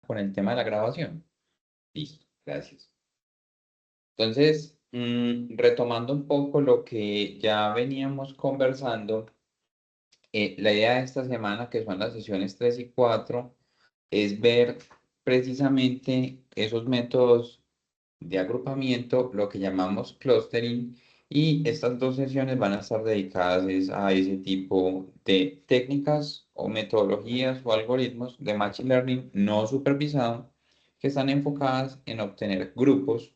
con el tema de la grabación. Listo, gracias. Entonces, retomando un poco lo que ya veníamos conversando, la idea de esta semana, que son las sesiones 3 y 4, es ver precisamente esos métodos de agrupamiento, lo que llamamos clustering, y estas dos sesiones van a estar dedicadas a ese tipo de técnicas o metodologías o algoritmos de Machine Learning no supervisado que están enfocadas en obtener grupos,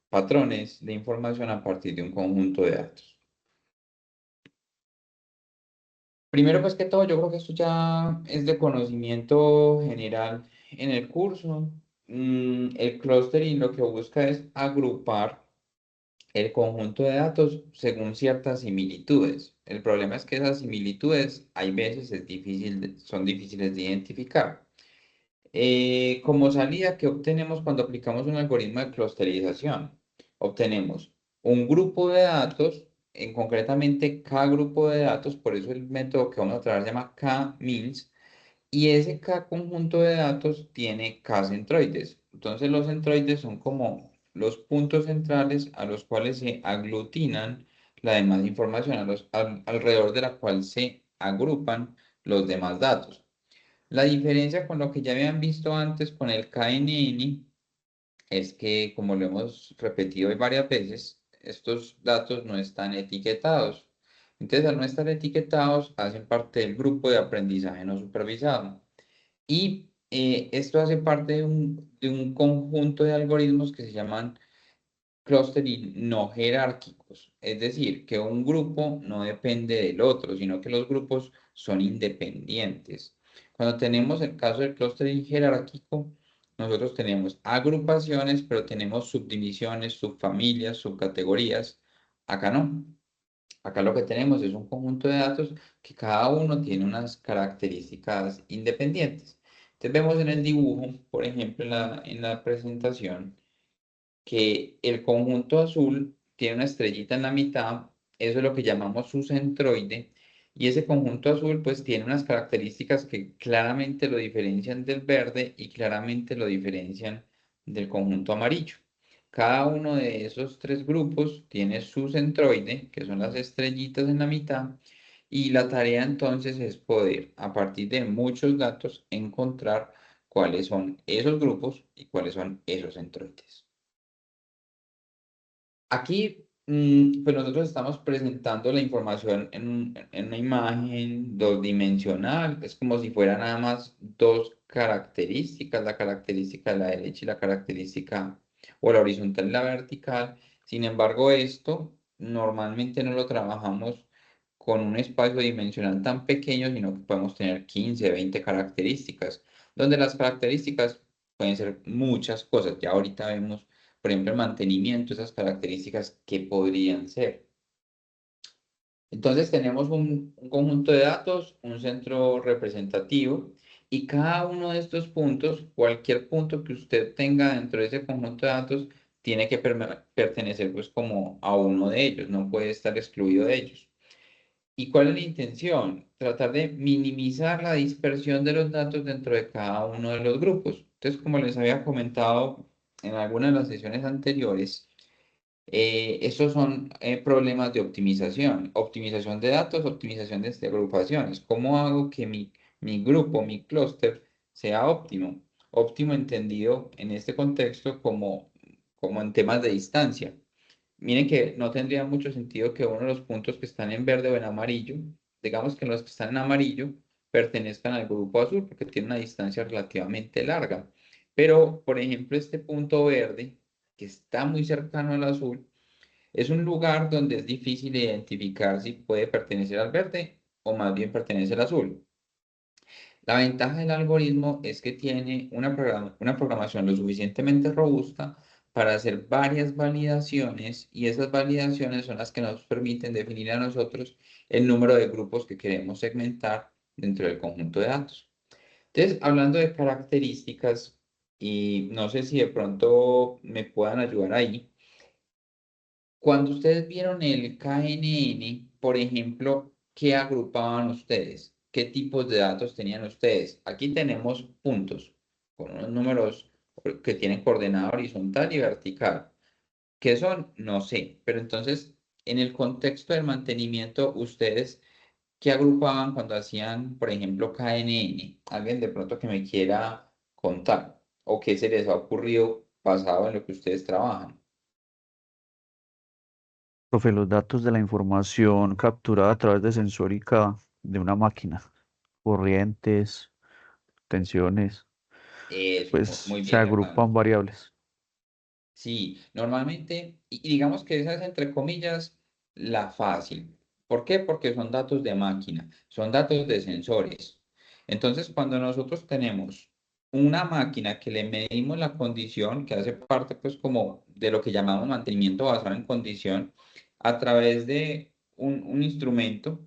patrones de información a partir de un conjunto de datos. Primero, pues que todo, yo creo que esto ya es de conocimiento general en el curso. El clustering lo que busca es agrupar el conjunto de datos según ciertas similitudes. El problema es que esas similitudes hay veces son difíciles de identificar. Como salida, ¿qué obtenemos cuando aplicamos un algoritmo de clusterización? Obtenemos un grupo de datos, concretamente K grupo de datos, por eso el método que vamos a tratar se llama K-means, y ese K conjunto de datos tiene K centroides. Entonces los centroides son como los puntos centrales a los cuales se aglutinan la demás información, alrededor de la cual se agrupan los demás datos. La diferencia con lo que ya habían visto antes con el KNN es que, como lo hemos repetido hoy varias veces, estos datos no están etiquetados. Entonces, al no estar etiquetados, hacen parte del grupo de aprendizaje no supervisado. Y esto hace parte de un conjunto de algoritmos que se llaman clustering no jerárquicos. Es decir, que un grupo no depende del otro, sino que los grupos son independientes. Cuando tenemos el caso del clustering jerárquico, nosotros tenemos agrupaciones, pero tenemos subdivisiones, subfamilias, subcategorías. Acá no. Acá lo que tenemos es un conjunto de datos que cada uno tiene unas características independientes. Entonces vemos en el dibujo, por ejemplo, en la presentación, que el conjunto azul tiene una estrellita en la mitad, eso es lo que llamamos su centroide, y ese conjunto azul pues tiene unas características que claramente lo diferencian del verde y claramente lo diferencian del conjunto amarillo. Cada uno de esos tres grupos tiene su centroide, que son las estrellitas en la mitad, y la tarea entonces es poder, a partir de muchos datos, encontrar cuáles son esos grupos y cuáles son esos centroides. Aquí, pues nosotros estamos presentando la información en una imagen dos-dimensional. Es como si fueran nada más dos características, la característica de la derecha y la característica o la horizontal y la vertical. Sin embargo, esto normalmente no lo trabajamos con un espacio dimensional tan pequeño, sino que podemos tener 15, 20 características, donde las características pueden ser muchas cosas. Ya ahorita vemos, por ejemplo, el mantenimiento, esas características que podrían ser. Entonces tenemos un conjunto de datos, un centro representativo, y cada uno de estos puntos, cualquier punto que usted tenga dentro de ese conjunto de datos, tiene que pertenecer pues como a uno de ellos, no puede estar excluido de ellos. ¿Y cuál es la intención? Tratar de minimizar la dispersión de los datos dentro de cada uno de los grupos. Entonces, como les había comentado en algunas de las sesiones anteriores, estos son problemas de optimización. Optimización de datos, optimización de agrupaciones. ¿Cómo hago que mi grupo, mi clúster, sea óptimo? Óptimo entendido en este contexto como en temas de distancia. Miren que no tendría mucho sentido que uno de los puntos que están en verde o en amarillo, digamos que los que están en amarillo pertenezcan al grupo azul porque tiene una distancia relativamente larga. Pero, por ejemplo, este punto verde, que está muy cercano al azul, es un lugar donde es difícil identificar si puede pertenecer al verde o más bien pertenece al azul. La ventaja del algoritmo es que tiene una programación lo suficientemente robusta para hacer varias validaciones, y esas validaciones son las que nos permiten definir a nosotros el número de grupos que queremos segmentar dentro del conjunto de datos. Entonces, hablando de características, y no sé si de pronto me puedan ayudar ahí, cuando ustedes vieron el KNN, por ejemplo, ¿qué agrupaban ustedes? ¿Qué tipos de datos tenían ustedes? Aquí tenemos puntos. con unos números que tienen coordenada horizontal y vertical. ¿Qué son? No sé. Pero entonces, en el contexto del mantenimiento, ustedes, ¿qué agrupaban cuando hacían, por ejemplo, KNN? Alguien de pronto que me quiera contar o qué se les ha ocurrido basado en lo que ustedes trabajan. Profe, los datos de la información capturada a través de sensórica de una máquina, corrientes, tensiones, Eso, pues muy se bien, Hernán. agrupan variables. Sí, normalmente, y digamos que esa es entre comillas la fácil. ¿Por qué? Porque son datos de máquina, son datos de sensores. Entonces, cuando nosotros tenemos una máquina que le medimos la condición, que hace parte pues como de lo que llamamos mantenimiento basado en condición, a través de un instrumento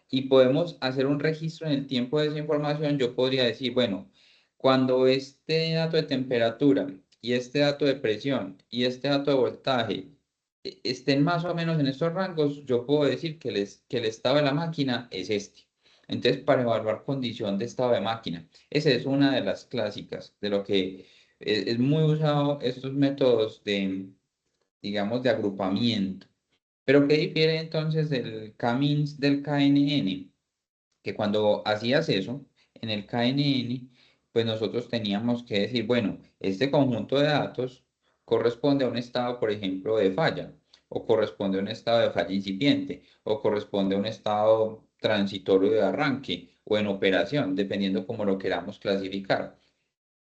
y podemos hacer un registro en el tiempo de esa información, yo podría decir, bueno, cuando este dato de temperatura y este dato de presión y este dato de voltaje estén más o menos en estos rangos, yo puedo decir que el estado de la máquina es este. Entonces, para evaluar condición de estado de máquina, esa es una de las clásicas, de lo que es muy usado estos métodos de, digamos, de agrupamiento. Pero ¿qué difiere entonces del CAMINS del KNN? Que cuando hacías eso, en el KNN, pues nosotros teníamos que decir, bueno, este conjunto de datos corresponde a un estado, por ejemplo, de falla, o corresponde a un estado de falla incipiente, o corresponde a un estado transitorio de arranque o en operación, dependiendo cómo lo queramos clasificar.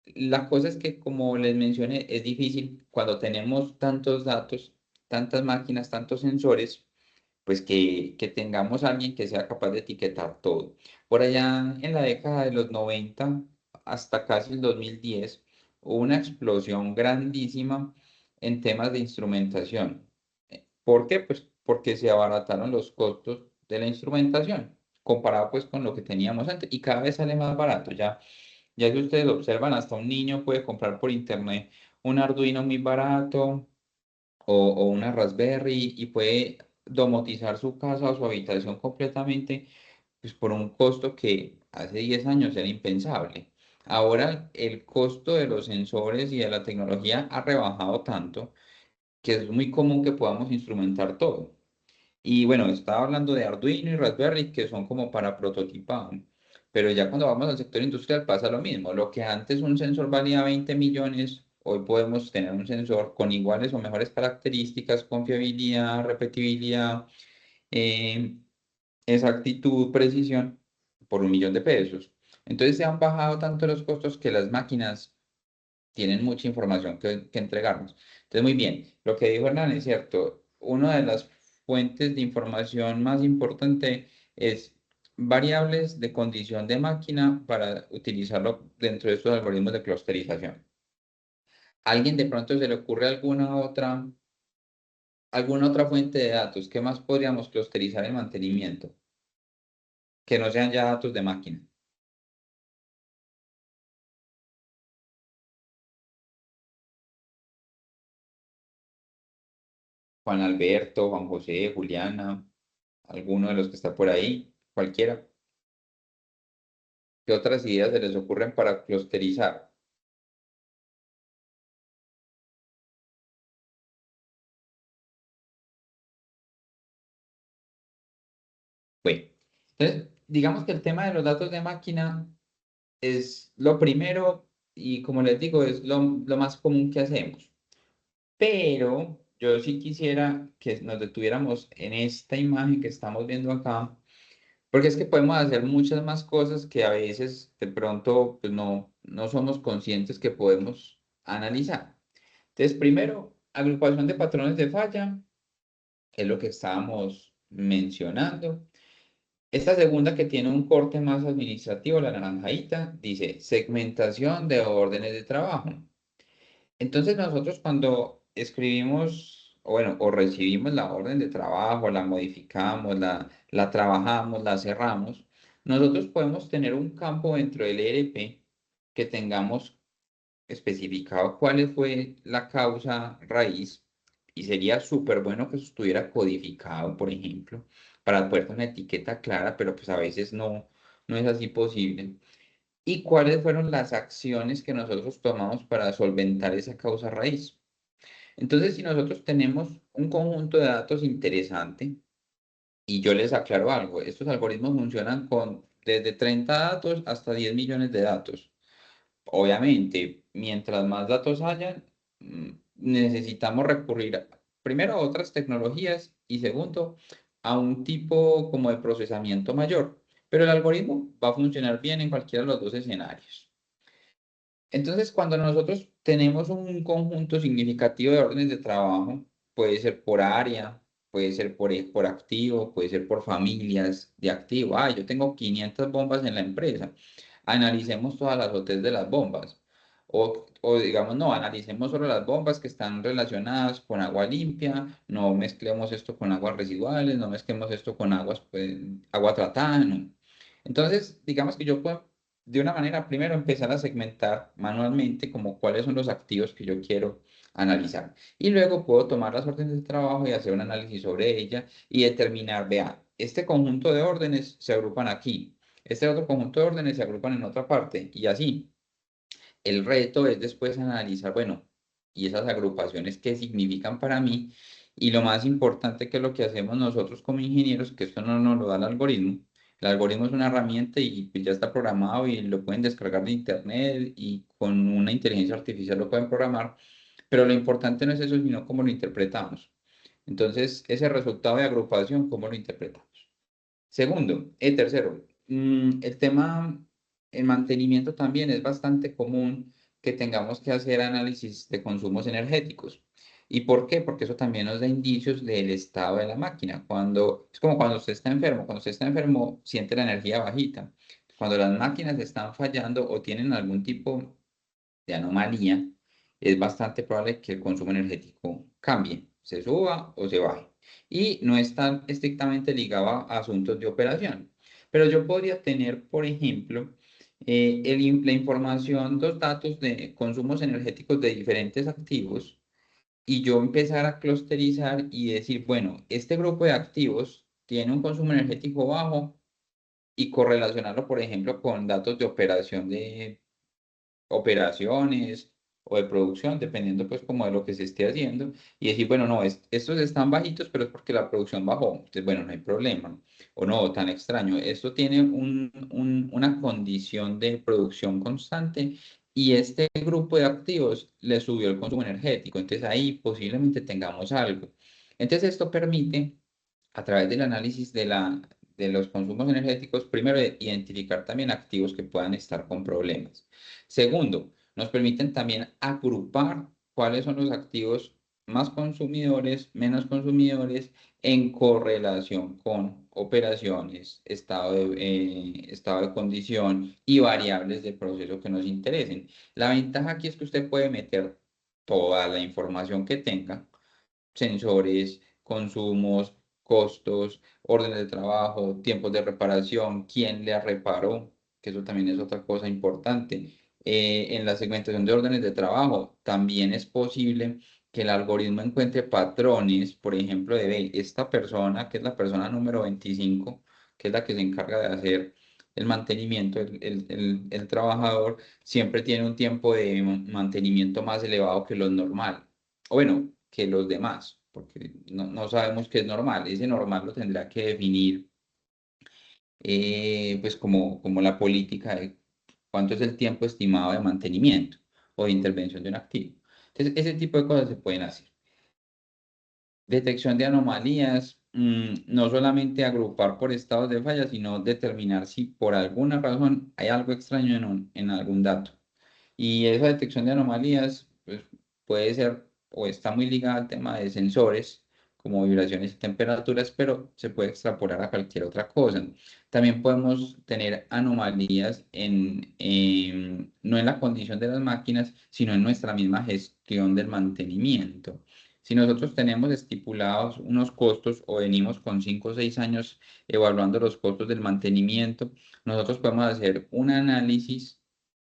La cosa es que, como les mencioné, es difícil cuando tenemos tantos datos, tantas máquinas, tantos sensores pues que tengamos a alguien que sea capaz de etiquetar todo. Por allá en la década de los 90 hasta casi el 2010 hubo una explosión grandísima en temas de instrumentación. ¿Por qué? Pues porque se abarataron los costos de la instrumentación comparado pues con lo que teníamos antes y cada vez sale más barato. Ya que ustedes observan, hasta un niño puede comprar por internet un Arduino muy barato o una Raspberry y puede domotizar su casa o su habitación completamente, pues por un costo que hace 10 años era impensable. Ahora el costo de los sensores y de la tecnología ha rebajado tanto que es muy común que podamos instrumentar todo. Y bueno, estaba hablando de Arduino y Raspberry que son como para prototipado. Pero ya cuando vamos al sector industrial pasa lo mismo. Lo que antes un sensor valía 20 millones, hoy podemos tener un sensor con iguales o mejores características, confiabilidad, repetibilidad, eh, exactitud, precisión, por 1 millón de pesos. Entonces se han bajado tanto los costos que las máquinas tienen mucha información que entregarnos. Entonces, muy bien, lo que dijo Hernán es cierto. Una de las fuentes de información más importante es variables de condición de máquina para utilizarlo dentro de estos algoritmos de clusterización. ¿Alguien de pronto se le ocurre alguna otra fuente de datos? ¿Qué más podríamos clusterizar en mantenimiento? Que no sean ya datos de máquina. Juan Alberto, Juan José, Juliana, alguno de los que está por ahí, cualquiera. ¿Qué otras ideas se les ocurren para clusterizar? Bueno, entonces, digamos que el tema de los datos de máquina es lo primero y como les digo, es lo más común que hacemos. Pero yo sí quisiera que nos detuviéramos en esta imagen que estamos viendo acá, porque es que podemos hacer muchas más cosas que a veces de pronto pues no somos conscientes que podemos analizar. Entonces, primero, agrupación de patrones de falla, que es lo que estábamos mencionando. Esta segunda que tiene un corte más administrativo, la naranjadita, dice segmentación de órdenes de trabajo. Entonces nosotros cuando escribimos, o bueno, o recibimos la orden de trabajo, la modificamos, la trabajamos, la cerramos, nosotros podemos tener un campo dentro del ERP que tengamos especificado cuál fue la causa raíz y sería súper bueno que eso estuviera codificado, por ejemplo, para poder tener una etiqueta clara, pero pues a veces no es así posible. y cuáles fueron las acciones que nosotros tomamos para solventar esa causa raíz. Entonces, si nosotros tenemos un conjunto de datos interesante, y yo les aclaro algo, estos algoritmos funcionan con desde 30 datos hasta 10 millones de datos. Obviamente, mientras más datos hayan, necesitamos recurrir primero a otras tecnologías y segundo a un tipo como de procesamiento mayor. Pero el algoritmo va a funcionar bien en cualquiera de los dos escenarios. Entonces, cuando nosotros tenemos un conjunto significativo de órdenes de trabajo, puede ser por área, puede ser por activo, puede ser por familias de activo. Ah, yo tengo 500 bombas en la empresa. Analicemos todas las OTs de las bombas. O digamos, no, analicemos solo las bombas que están relacionadas con agua limpia, no mezclemos esto con aguas residuales, no mezclemos esto con aguas, pues, agua tratada, no. Entonces, digamos que yo puedo de una manera, primero empezar a segmentar manualmente como cuáles son los activos que yo quiero analizar. Y luego puedo tomar las órdenes de trabajo y hacer un análisis sobre ella y determinar, vea, este conjunto de órdenes se agrupan aquí, este otro conjunto de órdenes se agrupan en otra parte y así. El reto es después analizar, bueno, y esas agrupaciones qué significan para mí. Y lo más importante que es lo que hacemos nosotros como ingenieros, que esto no nos lo da el algoritmo. El algoritmo es una herramienta y pues ya está programado y lo pueden descargar de internet y con una inteligencia artificial lo pueden programar. Pero lo importante no es eso, sino cómo lo interpretamos. Entonces, ese resultado de agrupación, ¿cómo lo interpretamos? Segundo, tercero, el tema, el mantenimiento también es bastante común que tengamos que hacer análisis de consumos energéticos. ¿Y por qué? Porque eso también nos da indicios del estado de la máquina. Es como cuando usted está enfermo, siente la energía bajita. Cuando las máquinas están fallando o tienen algún tipo de anomalía, es bastante probable que el consumo energético cambie, se suba o se baje. Y no está estrictamente ligado a asuntos de operación. Pero yo podría tener, por ejemplo, la información, dos datos de consumos energéticos de diferentes activos y yo empezar a clusterizar y decir, bueno, este grupo de activos tiene un consumo energético bajo y correlacionarlo, por ejemplo, con datos de operación de operaciones o de producción, dependiendo pues como de lo que se esté haciendo, y decir, bueno, no, estos están bajitos, pero es porque la producción bajó, entonces bueno, no hay problema, o no, tan extraño, esto tiene una condición de producción constante y este grupo de activos le subió el consumo energético, entonces ahí posiblemente tengamos algo. Entonces esto permite, a través del análisis de los consumos energéticos, primero identificar también activos que puedan estar con problemas. Segundo, nos permiten también agrupar cuáles son los activos más consumidores, menos consumidores, en correlación con operaciones, estado de condición y variables de proceso que nos interesen. La ventaja aquí es que usted puede meter toda la información que tenga, sensores, consumos, costos, órdenes de trabajo, tiempos de reparación, quién le reparó, que eso también es otra cosa importante. En la segmentación de órdenes de trabajo, también es posible que el algoritmo encuentre patrones, por ejemplo, de ve, esta persona, que es la persona número 25, que es la que se encarga de hacer el mantenimiento, el trabajador, siempre tiene un tiempo de mantenimiento más elevado que lo normal. O bueno, que los demás, porque no sabemos qué es normal. Ese normal lo tendrá que definir, pues como la política de cuánto es el tiempo estimado de mantenimiento o de intervención de un activo. Entonces, ese tipo de cosas se pueden hacer. Detección de anomalías, no solamente agrupar por estados de falla, sino determinar si por alguna razón hay algo extraño en algún dato. Y esa detección de anomalías pues, puede ser o está muy ligada al tema de sensores como vibraciones y temperaturas, pero se puede extrapolar a cualquier otra cosa. También podemos tener anomalías no en la condición de las máquinas, sino en nuestra misma gestión del mantenimiento. Si nosotros tenemos estipulados unos costos o venimos con 5 o 6 años evaluando los costos del mantenimiento, nosotros podemos hacer un análisis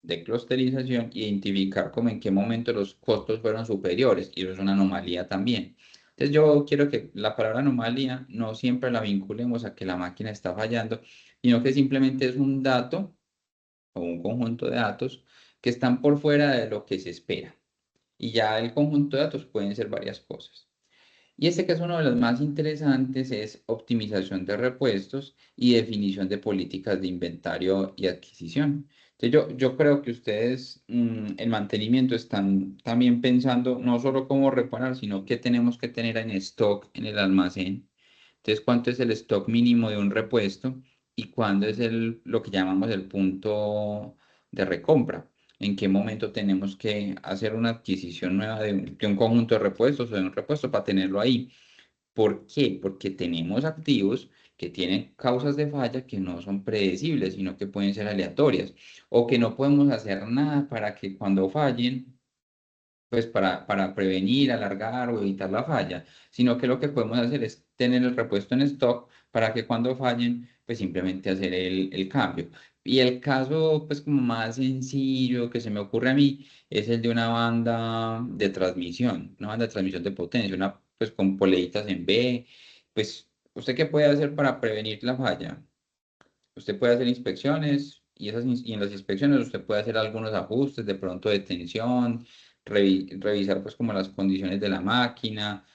de clusterización, identificar como en qué momento los costos fueron superiores, y eso es una anomalía también. Entonces yo quiero que la palabra anomalía no siempre la vinculemos a que la máquina está fallando, sino que simplemente es un dato o un conjunto de datos que están por fuera de lo que se espera. Y ya el conjunto de datos pueden ser varias cosas. Y este que es uno de los más interesantes es optimización de repuestos y definición de políticas de inventario y adquisición. Entonces yo creo que ustedes en mantenimiento están también pensando no solo cómo reparar, sino qué tenemos que tener en stock en el almacén. Entonces, cuánto es el stock mínimo de un repuesto y cuándo es lo que llamamos el punto de recompra. En qué momento tenemos que hacer una adquisición nueva de un conjunto de repuestos o de un repuesto para tenerlo ahí. ¿Por qué? Porque tenemos activos que tienen causas de falla que no son predecibles, sino que pueden ser aleatorias o que no podemos hacer nada para que cuando fallen pues para prevenir, alargar o evitar la falla, sino que lo que podemos hacer es tener el repuesto en stock para que cuando fallen, pues simplemente hacer el cambio. Y el caso, pues como más sencillo que se me ocurre a mí, es el de una banda de transmisión de potencia, una pues con poleitas en B, pues ¿usted qué puede hacer para prevenir la falla? Usted puede hacer inspecciones y en las inspecciones usted puede hacer algunos ajustes, de pronto de tensión, revisar pues como las condiciones de la máquina,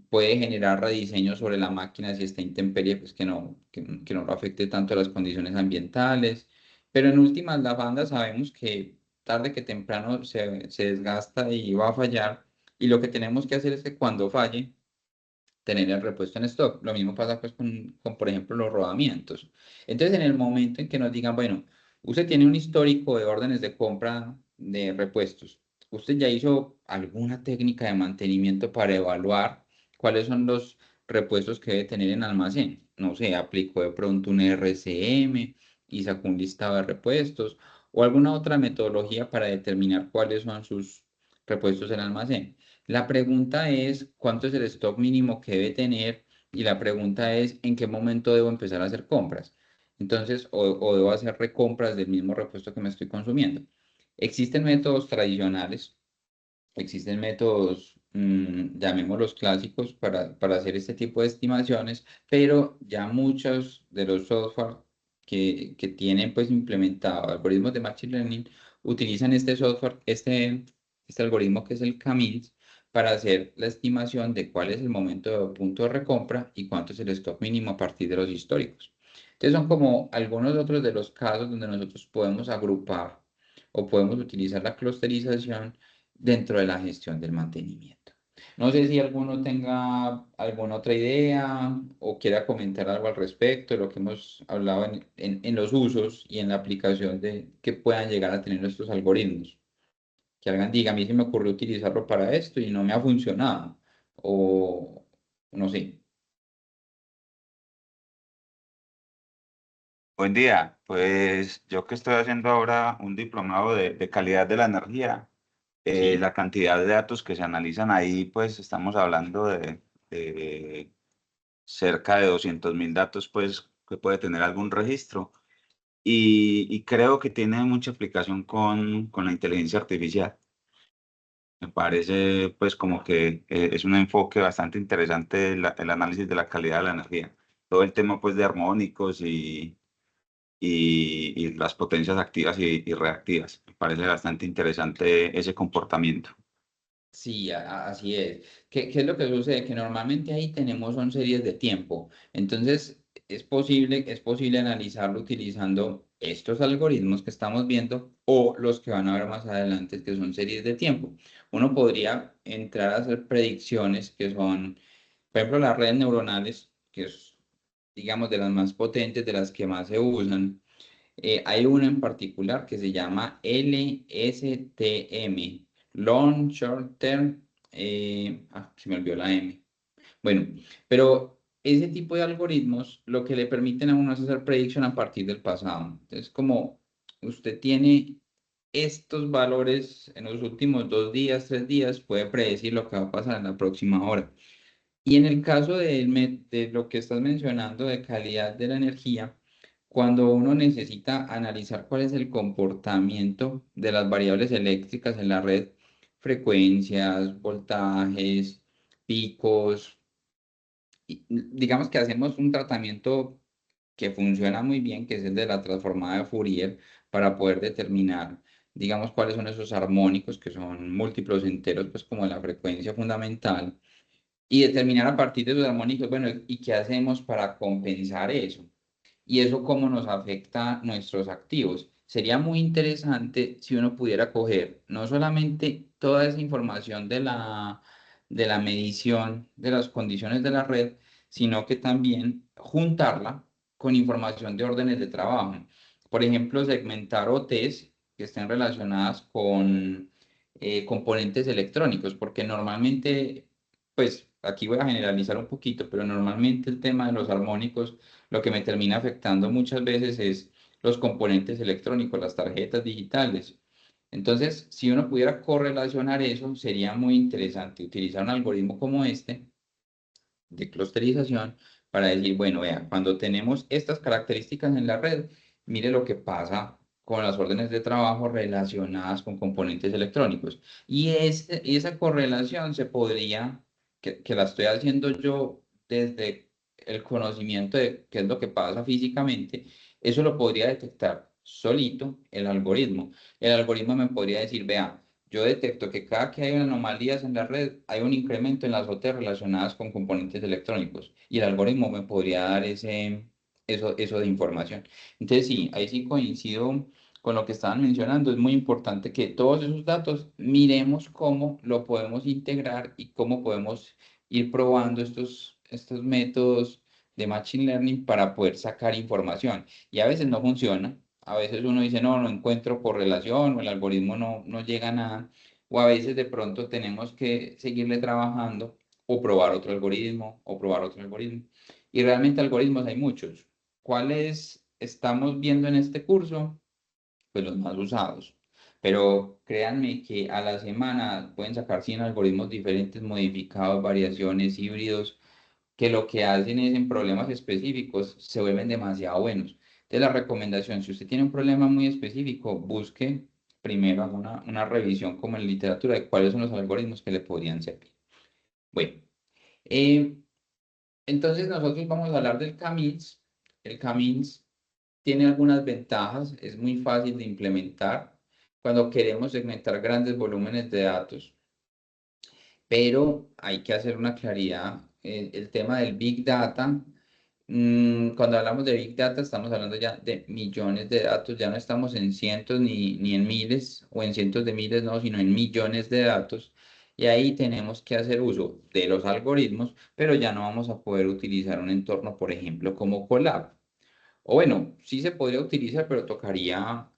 puede generar rediseños sobre la máquina si está intemperie, pues que no lo afecte tanto a las condiciones ambientales. Pero en últimas, la banda sabemos que tarde que temprano se desgasta y va a fallar. Y lo que tenemos que hacer es que cuando falle, tener el repuesto en stock. Lo mismo pasa pues por ejemplo, los rodamientos. Entonces, en el momento en que nos digan, bueno, usted tiene un histórico de órdenes de compra de repuestos, usted ya hizo alguna técnica de mantenimiento para evaluar cuáles son los repuestos que debe tener en almacén. No sé, aplicó de pronto un RCM y sacó un listado de repuestos o alguna otra metodología para determinar cuáles son sus repuestos en almacén. La pregunta es cuánto es el stock mínimo que debe tener y la pregunta es en qué momento debo empezar a hacer compras. Entonces, o debo hacer recompras del mismo repuesto que me estoy consumiendo. Existen métodos tradicionales, existen métodos, llamémoslos clásicos, para hacer este tipo de estimaciones, pero ya muchos de los software que tienen pues implementado algoritmos de Machine Learning utilizan este software, este algoritmo que es el CAMINS, para hacer la estimación de cuál es el momento de punto de recompra y cuánto es el stock mínimo a partir de los históricos. Entonces son como algunos otros de los casos donde nosotros podemos agrupar o podemos utilizar la clusterización dentro de la gestión del mantenimiento. No sé si alguno tenga alguna otra idea o quiera comentar algo al respecto de lo que hemos hablado en los usos y en la aplicación de que puedan llegar a tener estos algoritmos. Que alguien diga, a mí se me ocurrió utilizarlo para esto y no me ha funcionado. O no sé. Buen día, pues yo que estoy haciendo ahora un diplomado de calidad de la energía, Sí. la cantidad de datos que se analizan ahí, pues estamos hablando de cerca de 200.000 datos, pues que puede tener algún registro y creo que tiene mucha aplicación con la inteligencia artificial. Me parece pues como que es un enfoque bastante interesante el análisis de la calidad de la energía. Todo el tema pues de armónicos y las potencias activas y reactivas. Me parece bastante interesante ese comportamiento. Sí, así es. ¿Qué es lo que sucede? Que normalmente ahí tenemos son series de tiempo. Entonces, es posible analizarlo utilizando estos algoritmos que estamos viendo o los que van a ver más adelante, que son series de tiempo. Uno podría entrar a hacer predicciones que son, por ejemplo, las redes neuronales, que es, digamos, de las más potentes, de las que más se usan. Hay una en particular que se llama LSTM, Long Short Term, se me olvidó la M. Bueno, pero ese tipo de algoritmos lo que le permiten a uno es hacer predicción a partir del pasado. Entonces, como usted tiene estos valores en los últimos 2 días, 3 días, puede predecir lo que va a pasar en la próxima hora. Y en el caso de lo que estás mencionando de calidad de la energía, cuando uno necesita analizar cuál es el comportamiento de las variables eléctricas en la red, frecuencias, voltajes, picos, digamos que hacemos un tratamiento que funciona muy bien, que es el de la transformada de Fourier, para poder determinar, digamos, cuáles son esos armónicos, que son múltiplos enteros, pues como la frecuencia fundamental, y determinar a partir de esos armónicos, bueno, ¿y qué hacemos para compensar eso? Y eso cómo nos afecta nuestros activos. Sería muy interesante si uno pudiera coger no solamente toda esa información de la medición de las condiciones de la red, sino que también juntarla con información de órdenes de trabajo. Por ejemplo, segmentar OTs que estén relacionadas con componentes electrónicos, porque normalmente, pues aquí voy a generalizar un poquito, pero normalmente el tema de los armónicos lo que me termina afectando muchas veces es los componentes electrónicos, las tarjetas digitales. Entonces, si uno pudiera correlacionar eso, sería muy interesante utilizar un algoritmo como este de clusterización para decir, bueno, vea, cuando tenemos estas características en la red, mire lo que pasa con las órdenes de trabajo relacionadas con componentes electrónicos. Y esa correlación se podría, que la estoy haciendo yo desde el conocimiento de qué es lo que pasa físicamente, eso lo podría detectar solito el algoritmo. El algoritmo me podría decir, vea, yo detecto que cada que hay anomalías en la red, hay un incremento en las OT relacionadas con componentes electrónicos y el algoritmo me podría dar eso de información. Entonces, sí, ahí sí coincido con lo que estaban mencionando. Es muy importante que todos esos datos miremos cómo lo podemos integrar y cómo podemos ir probando estos métodos de Machine Learning para poder sacar información. Y a veces no funciona. A veces uno dice, no, no encuentro correlación o el algoritmo no llega a nada. O a veces de pronto tenemos que seguirle trabajando o probar otro algoritmo o probar otro algoritmo. Y realmente algoritmos hay muchos. ¿Cuáles estamos viendo en este curso? Pues los más usados. Pero créanme que a la semana pueden sacar 100 algoritmos diferentes, modificados, variaciones, híbridos, que lo que hacen es en problemas específicos se vuelven demasiado buenos. Entonces la recomendación, si usted tiene un problema muy específico, busque primero haga una revisión como en literatura de cuáles son los algoritmos que le podrían servir. Bueno, eh, entonces nosotros vamos a hablar del CAMINS. El CAMINS tiene algunas ventajas, es muy fácil de implementar cuando queremos segmentar grandes volúmenes de datos, pero hay que hacer una claridad. El tema del Big Data, cuando hablamos de Big Data estamos hablando ya de millones de datos, ya no estamos en cientos ni en miles o en cientos de miles, no, sino en millones de datos. Y ahí tenemos que hacer uso de los algoritmos, pero ya no vamos a poder utilizar un entorno, por ejemplo, como Colab. O bueno, sí se podría utilizar, pero tocaría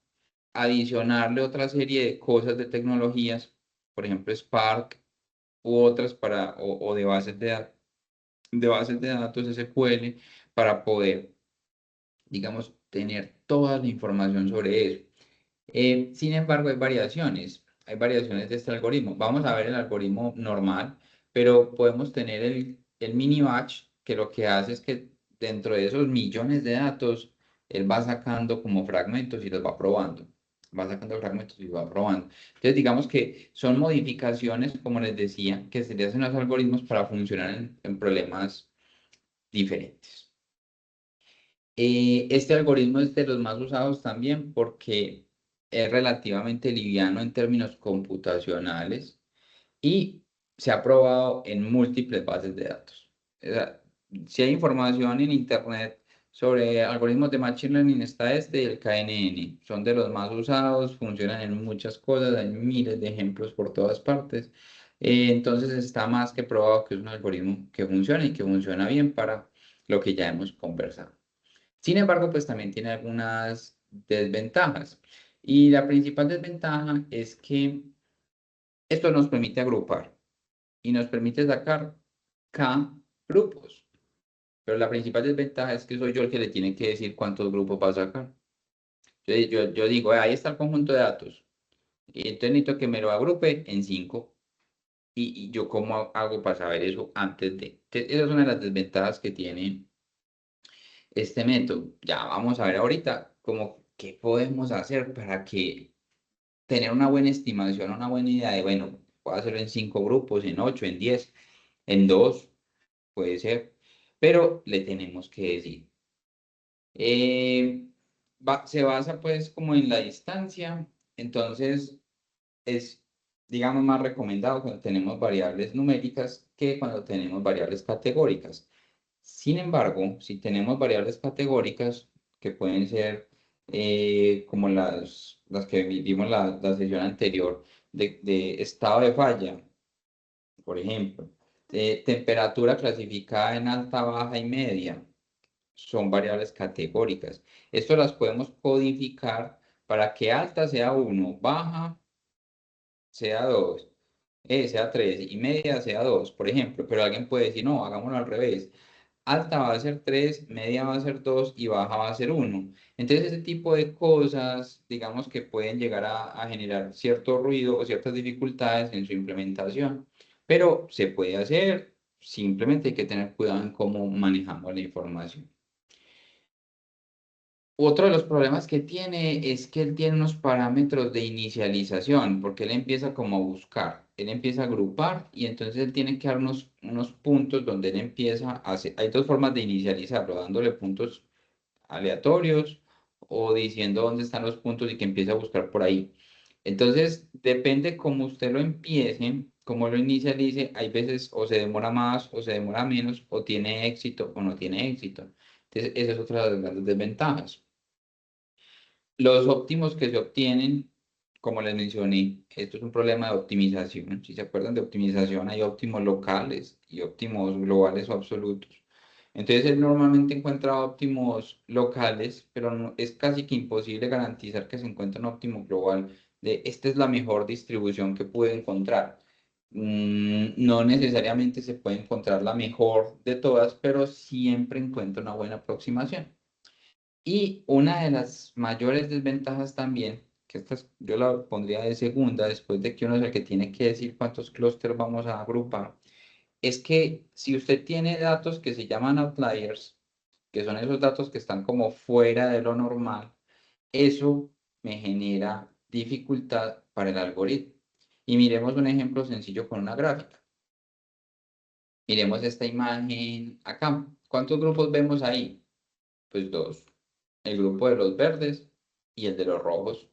adicionarle otra serie de cosas de tecnologías, por ejemplo, Spark u otras o de bases de datos SQL para poder, digamos, tener toda la información sobre eso. Sin embargo, hay variaciones de este algoritmo. Vamos a ver el algoritmo normal, pero podemos tener el mini batch, que lo que hace es que dentro de esos millones de datos, él va sacando como fragmentos y los va probando. Va sacando fragmentos y va probando. Entonces, digamos que son modificaciones, como les decía, que se le hacen a los algoritmos para funcionar en problemas diferentes. Este algoritmo es de los más usados también porque es relativamente liviano en términos computacionales y se ha probado en múltiples bases de datos. O sea, si hay información en Internet sobre algoritmos de Machine Learning, está este y el KNN. Son de los más usados, funcionan en muchas cosas, hay miles de ejemplos por todas partes. Entonces está más que probado que es un algoritmo que funciona y que funciona bien para lo que ya hemos conversado. Sin embargo, pues también tiene algunas desventajas. Y la principal desventaja es que esto nos permite agrupar y nos permite sacar K grupos. Pero la principal desventaja es que soy yo el que le tiene que decir cuántos grupos va a sacar. Yo digo, ahí está el conjunto de datos. Y entonces necesito que me lo agrupe en 5. Y yo cómo hago para saber eso antes de. Entonces, esa es una de las desventajas que tiene este método. Ya vamos a ver ahorita cómo qué podemos hacer para que tener una buena estimación, una buena idea de, bueno, puedo hacerlo en 5 grupos, en 8, en 10, en 2, puede ser, pero le tenemos que decir. Eh, se basa pues como en la distancia, entonces es, digamos, más recomendado cuando tenemos variables numéricas que cuando tenemos variables categóricas. Sin embargo, si tenemos variables categóricas, que pueden ser como las que vimos la sesión anterior, de estado de falla, por ejemplo, temperatura clasificada en alta, baja y media, son variables categóricas. Esto las podemos codificar para que alta sea 1, baja sea 2, sea 3 y media sea 2, por ejemplo. Pero alguien puede decir, no, hagámoslo al revés. Alta va a ser 3, media va a ser 2 y baja va a ser 1. Entonces ese tipo de cosas, digamos que pueden llegar a generar cierto ruido o ciertas dificultades en su implementación. Pero se puede hacer, simplemente hay que tener cuidado en cómo manejamos la información. Otro de los problemas que tiene es que él tiene unos parámetros de inicialización, porque él empieza como a buscar, él empieza a agrupar y entonces él tiene que dar unos puntos donde él empieza a hacer, hay dos formas de inicializarlo, dándole puntos aleatorios o diciendo dónde están los puntos y que empiece a buscar por ahí. Entonces, depende cómo usted lo empiece, cómo lo inicialice, hay veces o se demora más o se demora menos, o tiene éxito o no tiene éxito. Entonces, esa es otra de las grandes desventajas. Los óptimos que se obtienen, como les mencioné, esto es un problema de optimización. Si se acuerdan de optimización, hay óptimos locales y óptimos globales o absolutos. Entonces, él normalmente encuentra óptimos locales, pero es casi que imposible garantizar que se encuentre un óptimo global de esta es la mejor distribución que pude encontrar. No necesariamente se puede encontrar la mejor de todas, pero siempre encuentra una buena aproximación. Y una de las mayores desventajas también, que yo la pondría de segunda, después de que uno es el que tiene que decir cuántos clústeres vamos a agrupar, es que si usted tiene datos que se llaman outliers, que son esos datos que están como fuera de lo normal, eso me genera dificultad para el algoritmo. Y miremos un ejemplo sencillo con una gráfica. Miremos esta imagen acá. ¿Cuántos grupos vemos ahí? Pues dos. El grupo de los verdes y el de los rojos.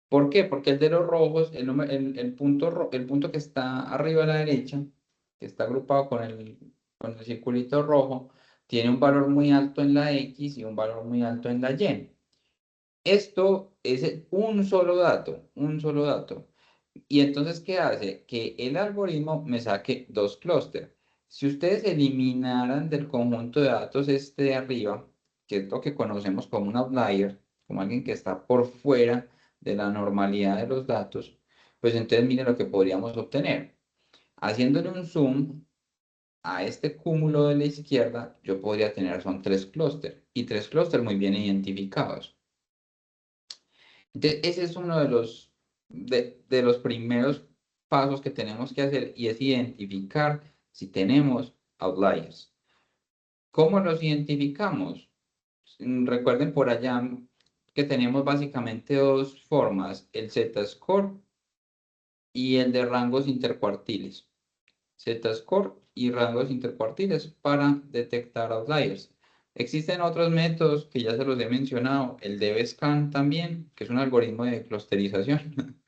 ¿Por qué? Porque el de los rojos, el punto que está arriba a la derecha, que está agrupado con el circulito rojo, tiene un valor muy alto en la X y un valor muy alto en la Y. Esto es un solo dato, un solo dato. Y entonces, ¿qué hace? Que el algoritmo me saque dos clústeres. Si ustedes eliminaran del conjunto de datos este de arriba, que es lo que conocemos como un outlier, como alguien que está por fuera de la normalidad de los datos, pues entonces miren lo que podríamos obtener. Haciéndole un zoom a este cúmulo de la izquierda, yo podría tener, son tres clústeres, y tres clústeres muy bien identificados. Entonces, ese es uno de los primeros pasos que tenemos que hacer y es identificar si tenemos outliers. ¿Cómo los identificamos? Recuerden por allá que tenemos básicamente dos formas, el Z-score y el de rangos intercuartiles. Z-score y rangos intercuartiles para detectar outliers. Existen otros métodos que ya se los he mencionado, el DBSCAN también, que es un algoritmo de clusterización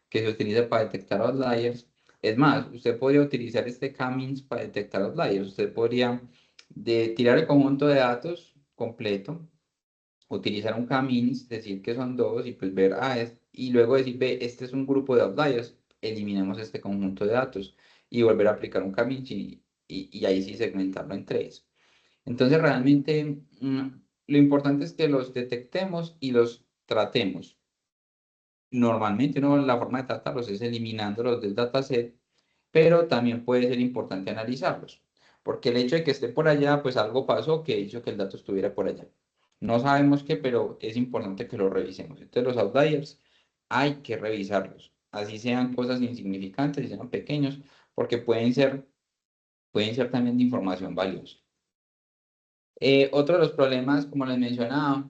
que se utiliza para detectar outliers. Es más, usted podría utilizar este K-means para detectar outliers. Usted podría tirar el conjunto de datos completo, utilizar un K-means, decir que son dos y pues ver, y luego decir, ve, este es un grupo de outliers, eliminemos este conjunto de datos y volver a aplicar un K-means y ahí sí segmentarlo en tres. Entonces, realmente lo importante es que los detectemos y los tratemos. Normalmente la forma de tratarlos es eliminándolos del dataset, pero también puede ser importante analizarlos, porque el hecho de que esté por allá, pues algo pasó que hizo que el dato estuviera por allá. No sabemos qué, pero es importante que lo revisemos. Entonces, los outliers hay que revisarlos, así sean cosas insignificantes y sean pequeños, porque pueden ser también de información valiosa. Otro de los problemas, como les mencionaba,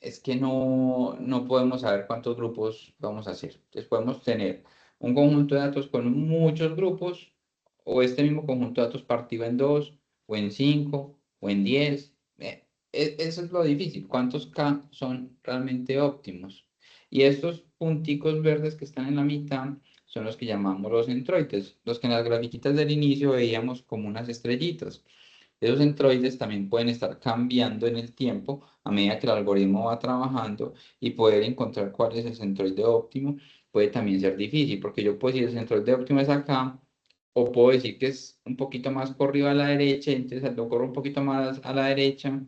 es que no podemos saber cuántos grupos vamos a hacer. Entonces podemos tener un conjunto de datos con muchos grupos o este mismo conjunto de datos partido en dos o en cinco o en 10. eso es lo difícil, ¿cuántos K son realmente óptimos? Y estos punticos verdes que están en la mitad son los que llamamos los centroides, los que en las grafiquitas del inicio veíamos como unas estrellitas. Esos centroides también pueden estar cambiando en el tiempo a medida que el algoritmo va trabajando, y poder encontrar cuál es el centroide óptimo puede también ser difícil, porque yo puedo decir el centroide óptimo es acá, o puedo decir que es un poquito más corrido a la derecha, entonces lo corro un poquito más a la derecha,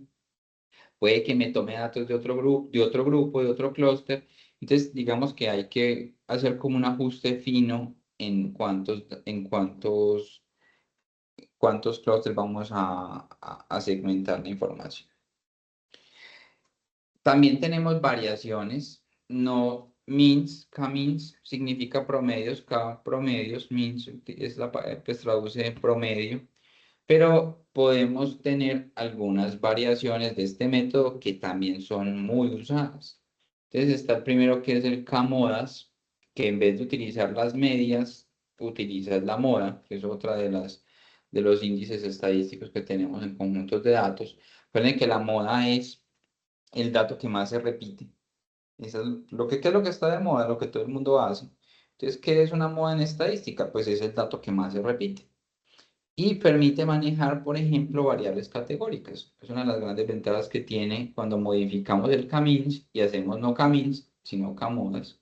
puede que me tome datos de otro grupo, de otro clúster. Entonces, digamos que hay que hacer como un ajuste fino en cuántos clústeres vamos a segmentar la información. También tenemos variaciones, no means, k-means significa promedios, k-promedios, means pues traduce promedio, pero podemos tener algunas variaciones de este método que también son muy usadas. Entonces está el primero, que es el k-modas, que en vez de utilizar las medias, utilizas la moda, que es otra de los índices estadísticos que tenemos en conjuntos de datos. Recuerden que la moda es el dato que más se repite. Eso es ¿qué es lo que está de moda? Lo que todo el mundo hace. Entonces, ¿qué es una moda en estadística? Pues es el dato que más se repite. Y permite manejar, por ejemplo, variables categóricas. Es una de las grandes ventajas que tiene cuando modificamos el k-means y hacemos no k-means, sino k-modas.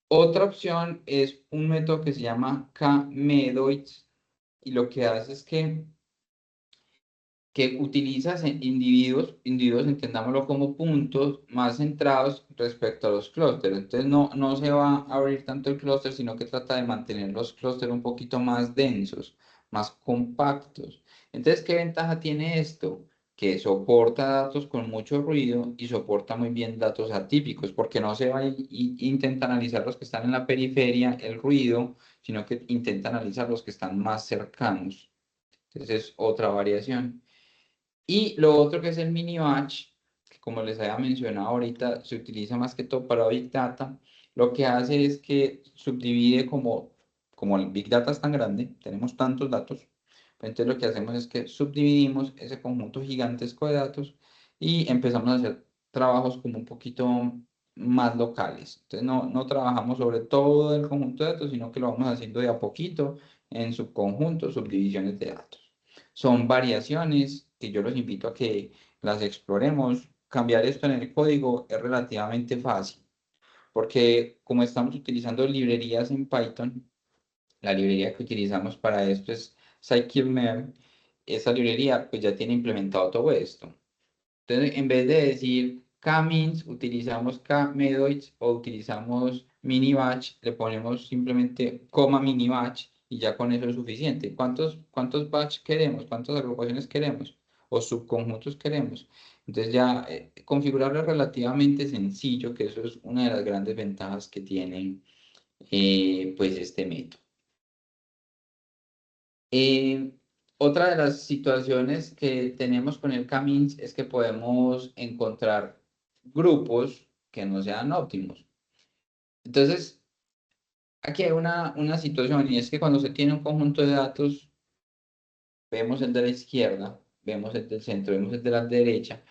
Otra opción es un método que se llama k-medoids, y lo que hace es que utilizas en individuos entendámoslo como puntos más centrados respecto a los clústeres. Entonces no se va a abrir tanto el clúster, sino que trata de mantener los clústeres un poquito más densos, más compactos. Entonces, ¿qué ventaja tiene esto? Que soporta datos con mucho ruido y soporta muy bien datos atípicos, porque no se va a intenta analizar los que están en la periferia, el ruido, sino que intenta analizar los que están más cercanos. Entonces es otra variación. Y lo otro, que es el mini batch, que como les había mencionado ahorita, se utiliza más que todo para Big Data. Lo que hace es que subdivide, como el Big Data es tan grande, tenemos tantos datos, pues entonces lo que hacemos es que subdividimos ese conjunto gigantesco de datos y empezamos a hacer trabajos como un poquito más locales. Entonces no trabajamos sobre todo el conjunto de datos, sino que lo vamos haciendo de a poquito en subconjuntos, subdivisiones de datos. Son variaciones que yo los invito a que las exploremos. Cambiar esto en el código es relativamente fácil, porque como estamos utilizando librerías en Python, la librería que utilizamos para esto es scikit-learn. Esa librería pues ya tiene implementado todo esto. Entonces, en vez de decir k-means, utilizamos k-medoids o utilizamos mini-batch, le ponemos simplemente coma mini-batch y ya con eso es suficiente. ¿Cuántos batch queremos? ¿Cuántas agrupaciones queremos? ¿O subconjuntos queremos? Entonces ya configurarlo es relativamente sencillo, que eso es una de las grandes ventajas que tiene pues este método. Eh, Otra de las situaciones que tenemos con el k-means es que podemos encontrar grupos que no sean óptimos. Entonces, aquí hay una situación, y es que cuando se tiene un conjunto de datos, vemos el de la izquierda, vemos el del centro, vemos el de la derecha,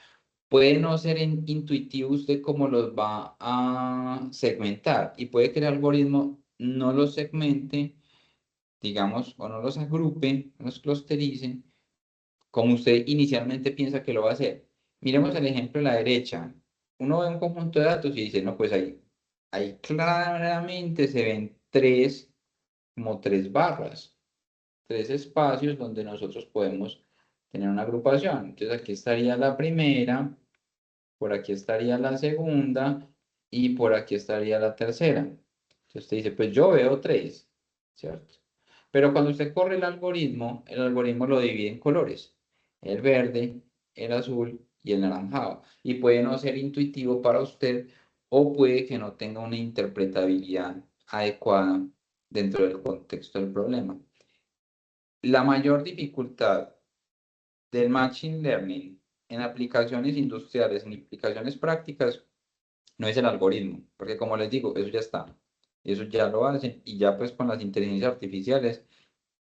puede no ser intuitivo usted cómo los va a segmentar, y puede que el algoritmo no los segmente, digamos, o no los agrupe, no los clusterice como usted inicialmente piensa que lo va a hacer. Miremos el ejemplo de la derecha. Uno ve un conjunto de datos y dice, no, pues ahí claramente se ven como tres barras, tres espacios donde nosotros podemos tener una agrupación. Entonces aquí estaría la primera, por aquí estaría la segunda y por aquí estaría la tercera. Entonces usted dice, pues yo veo tres, ¿cierto? Pero cuando usted corre el algoritmo lo divide en colores: el verde, el azul y el naranjado. Y puede no ser intuitivo para usted, o puede que no tenga una interpretabilidad adecuada dentro del contexto del problema. La mayor dificultad del Machine Learning en aplicaciones industriales, en aplicaciones prácticas, no es el algoritmo, porque como les digo, eso ya está, eso ya lo hacen, y ya pues con las inteligencias artificiales,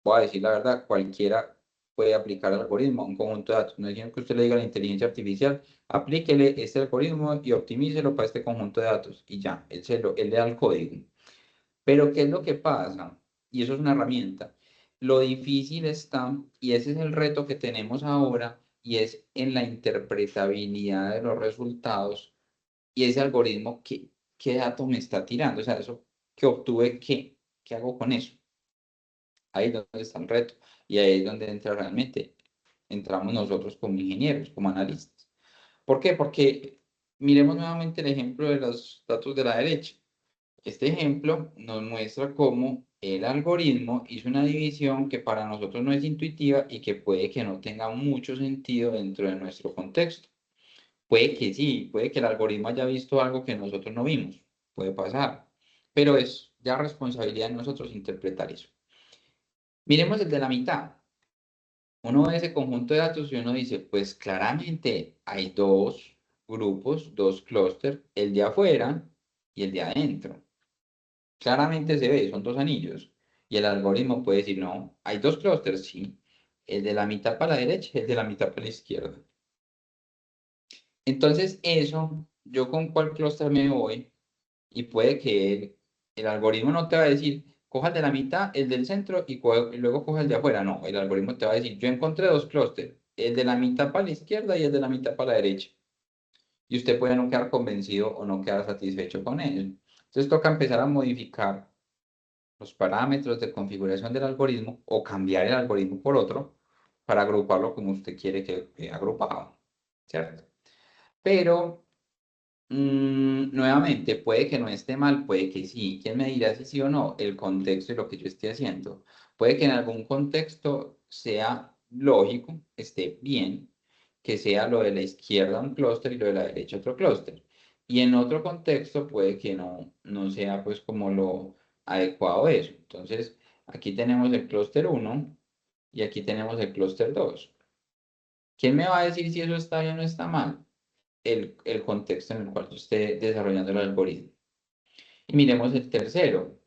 voy a decir la verdad, cualquiera puede aplicar el algoritmo a un conjunto de datos. No es que usted le diga a la inteligencia artificial, aplíquele este algoritmo y optimícelo para este conjunto de datos. Y ya, él le da el código. Pero ¿qué es lo que pasa? Y eso es una herramienta. Lo difícil está, y ese es el reto que tenemos ahora, y es en la interpretabilidad de los resultados y ese algoritmo, ¿qué dato me está tirando? O sea, eso que obtuve, ¿qué hago con eso? Ahí es donde está el reto. Y ahí es donde entra realmente, entramos nosotros como ingenieros, como analistas. ¿Por qué? Porque miremos nuevamente el ejemplo de los datos de la derecha. Este ejemplo nos muestra cómo el algoritmo hizo una división que para nosotros no es intuitiva y que puede que no tenga mucho sentido dentro de nuestro contexto. Puede que sí, puede que el algoritmo haya visto algo que nosotros no vimos, puede pasar, pero es ya responsabilidad de nosotros interpretar eso. Miremos el de la mitad. Uno ve ese conjunto de datos y uno dice, pues claramente hay dos grupos, dos clústeres, el de afuera y el de adentro. Claramente se ve, son dos anillos. Y el algoritmo puede decir, no, hay dos clústeres, sí. El de la mitad para la derecha y el de la mitad para la izquierda. Entonces, eso, yo con cuál clúster me voy, y puede que el algoritmo no te va a decir, coja el de la mitad, el del centro y luego coja el de afuera. No, el algoritmo te va a decir, yo encontré dos clústeres, el de la mitad para la izquierda y el de la mitad para la derecha. Y usted puede no quedar convencido o no quedar satisfecho con ello. Entonces toca empezar a modificar los parámetros de configuración del algoritmo o cambiar el algoritmo por otro para agruparlo como usted quiere que quede agrupado, ¿cierto? Pero nuevamente, puede que no esté mal, puede que sí. ¿Quién me dirá si sí o no? El contexto y lo que yo esté haciendo. Puede que en algún contexto sea lógico, esté bien, que sea lo de la izquierda un clúster y lo de la derecha otro clúster. Y en otro contexto puede que no sea pues como lo adecuado de eso. Entonces, aquí tenemos el clúster 1 y aquí tenemos el clúster 2. ¿Quién me va a decir si eso está bien o está mal? El contexto en el cual yo esté desarrollando el algoritmo. Y miremos el tercero.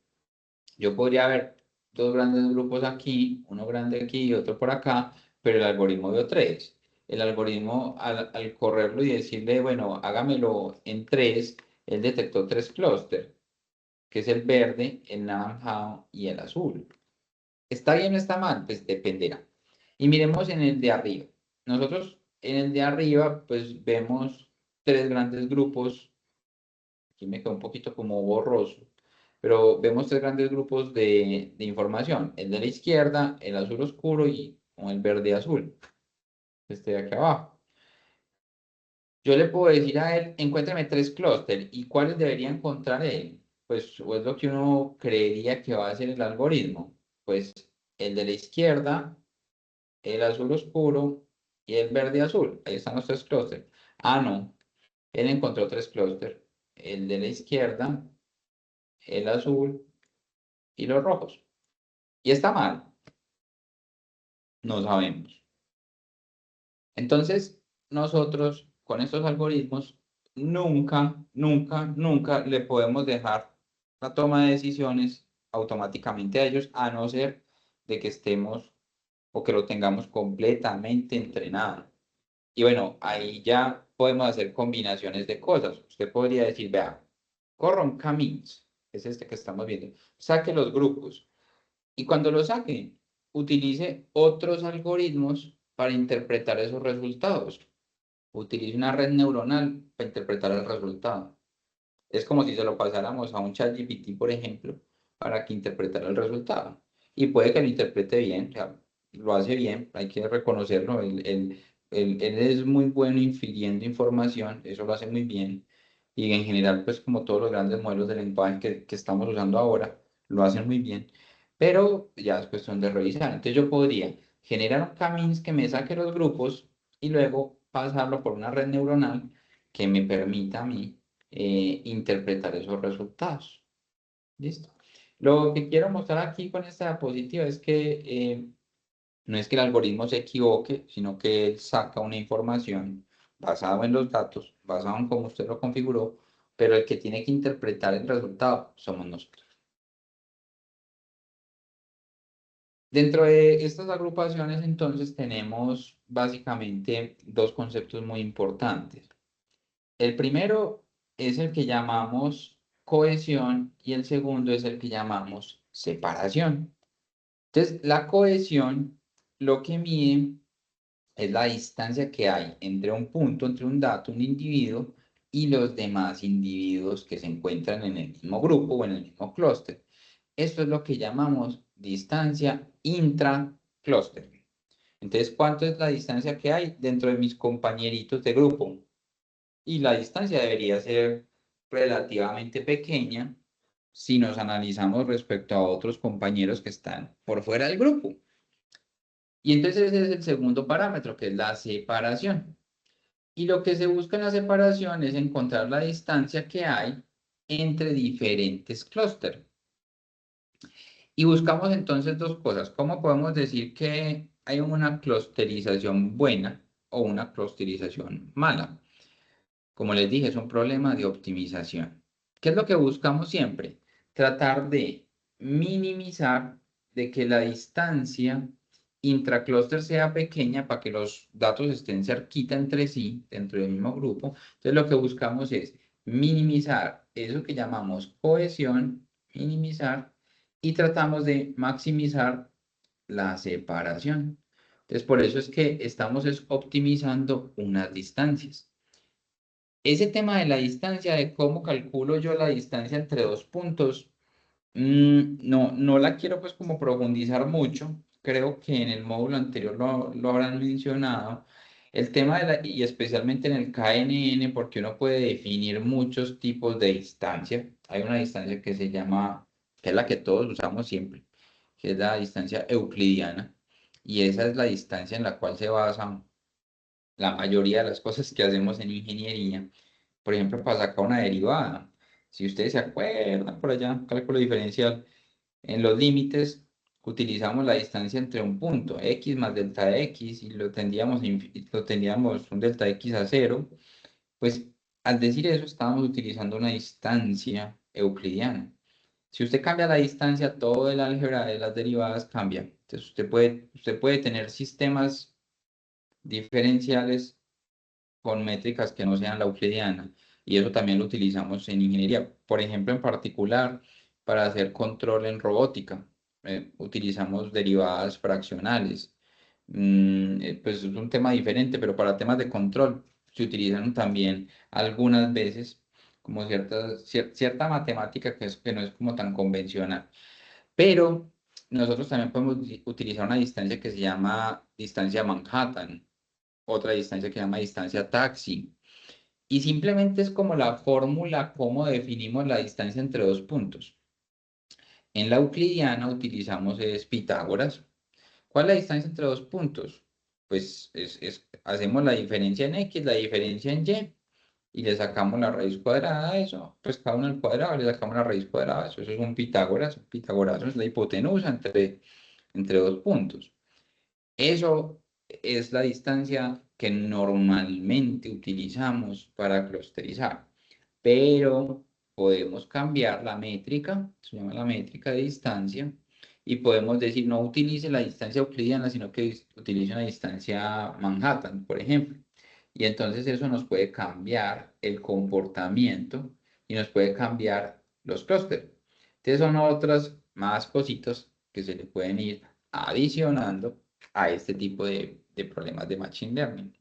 Yo podría haber dos grandes grupos aquí, uno grande aquí y otro por acá, pero el algoritmo veo tres. El algoritmo, al correrlo y decirle, bueno, hágamelo en tres, él detectó tres clústeres, que es el verde, el naranjado y el azul. ¿Está bien o está mal? Pues dependerá. Y miremos en el de arriba. Nosotros en el de arriba, pues vemos tres grandes grupos. Aquí me quedó un poquito como borroso, pero vemos tres grandes grupos de información. El de la izquierda, el azul oscuro y con el verde azul. Este de aquí abajo. Yo le puedo decir a él, encuéntrame tres clústeres. ¿Y cuáles debería encontrar él? Pues o es lo que uno creería que va a hacer el algoritmo. Pues el de la izquierda, el azul oscuro y el verde azul. Ahí están los tres clústeres. Ah, no. Él encontró tres clústeres. El de la izquierda, el azul y los rojos. Y está mal. No sabemos. Entonces, nosotros con estos algoritmos nunca le podemos dejar la toma de decisiones automáticamente a ellos, a no ser de que estemos o que lo tengamos completamente entrenado. Y bueno, ahí ya podemos hacer combinaciones de cosas. Usted podría decir, vea, corra un camins, es este que estamos viendo, saque los grupos y cuando lo saque, utilice otros algoritmos para interpretar esos resultados. Utilice una red neuronal para interpretar el resultado. Es como si se lo pasáramos a un ChatGPT, por ejemplo, para que interpretara el resultado. Y puede que lo interprete bien, o sea, lo hace bien, hay que reconocerlo. Él es muy bueno infiriendo información, eso lo hace muy bien. Y en general, pues como todos los grandes modelos de lenguaje que estamos usando ahora, lo hacen muy bien. Pero ya es cuestión de revisar. Entonces yo podría generar un camins que me saque los grupos y luego pasarlo por una red neuronal que me permita a mí interpretar esos resultados. ¿Listo? Lo que quiero mostrar aquí con esta diapositiva es que no es que el algoritmo se equivoque, sino que él saca una información basada en los datos, basado en cómo usted lo configuró, pero el que tiene que interpretar el resultado somos nosotros. Dentro de estas agrupaciones, entonces, tenemos básicamente dos conceptos muy importantes. El primero es el que llamamos cohesión y el segundo es el que llamamos separación. Entonces, la cohesión lo que mide es la distancia que hay entre un punto, entre un dato, un individuo y los demás individuos que se encuentran en el mismo grupo o en el mismo clúster. Esto es lo que llamamos distancia intra-clúster. Entonces, ¿cuánto es la distancia que hay dentro de mis compañeritos de grupo? Y la distancia debería ser relativamente pequeña si nos analizamos respecto a otros compañeros que están por fuera del grupo. Y entonces ese es el segundo parámetro, que es la separación. Y lo que se busca en la separación es encontrar la distancia que hay entre diferentes clústeres. Y buscamos entonces dos cosas. ¿Cómo podemos decir que hay una clusterización buena o una clusterización mala? Como les dije, es un problema de optimización. ¿Qué es lo que buscamos siempre? Tratar de minimizar de que la distancia intraclúster sea pequeña para que los datos estén cerquita entre sí, dentro del mismo grupo. Entonces lo que buscamos es minimizar eso que llamamos cohesión, minimizar, y tratamos de maximizar la separación. Entonces por eso es que estamos optimizando unas distancias. Ese tema de la distancia, de cómo calculo yo la distancia entre dos puntos, no la quiero pues como profundizar mucho. Creo que en el módulo anterior lo habrán mencionado. El tema y especialmente en el KNN, porque uno puede definir muchos tipos de distancia. Hay una distancia que se llama, que es la que todos usamos siempre, que es la distancia euclidiana. Y esa es la distancia en la cual se basa la mayoría de las cosas que hacemos en ingeniería. Por ejemplo, para sacar una derivada. Si ustedes se acuerdan por allá, cálculo diferencial, en los límites utilizamos la distancia entre un punto, x más delta de x, y lo tendríamos un delta de x a cero. Pues al decir eso, estábamos utilizando una distancia euclidiana. Si usted cambia la distancia, todo el álgebra de las derivadas cambia. Entonces usted puede tener sistemas diferenciales con métricas que no sean la euclidiana. Y eso también lo utilizamos en ingeniería. Por ejemplo, en particular, para hacer control en robótica, utilizamos derivadas fraccionales. Pues es un tema diferente, pero para temas de control se utilizan también algunas veces como cierta matemática que no es como tan convencional. Pero nosotros también podemos utilizar una distancia que se llama distancia Manhattan, otra distancia que se llama distancia taxi. Y simplemente es como la fórmula, cómo definimos la distancia entre dos puntos. En la euclidiana utilizamos Pitágoras. ¿Cuál es la distancia entre dos puntos? Pues hacemos la diferencia en X, la diferencia en Y, y le sacamos la raíz cuadrada de eso. Pues cada uno al cuadrado le sacamos la raíz cuadrada de eso. Eso es un Pitágoras. Un Pitágoras es la hipotenusa entre dos puntos. Eso es la distancia que normalmente utilizamos para clusterizar, pero podemos cambiar la métrica, se llama la métrica de distancia, y podemos decir no utilice la distancia euclidiana, sino que utilice una distancia Manhattan, por ejemplo. Y entonces eso nos puede cambiar el comportamiento y nos puede cambiar los clústeres. Entonces son otras más cositas que se le pueden ir adicionando a este tipo de problemas de Machine Learning.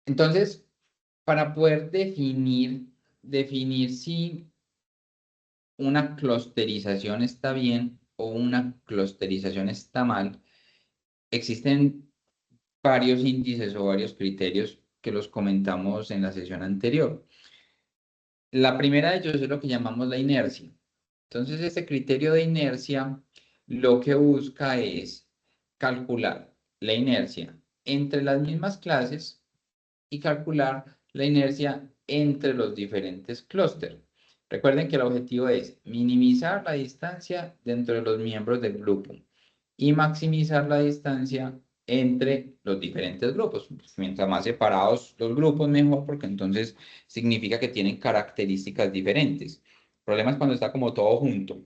Entonces, para poder definir si una clusterización está bien o una clusterización está mal, existen varios índices o varios criterios que los comentamos en la sesión anterior. La primera de ellos es lo que llamamos la inercia. Entonces, este criterio de inercia lo que busca es calcular la inercia entre las mismas clases y calcular la inercia entre los diferentes clústeres. Recuerden que el objetivo es minimizar la distancia dentro de los miembros del grupo y maximizar la distancia entre los diferentes grupos. Mientras más separados los grupos, mejor, porque entonces significa que tienen características diferentes. El problema es cuando está como todo junto.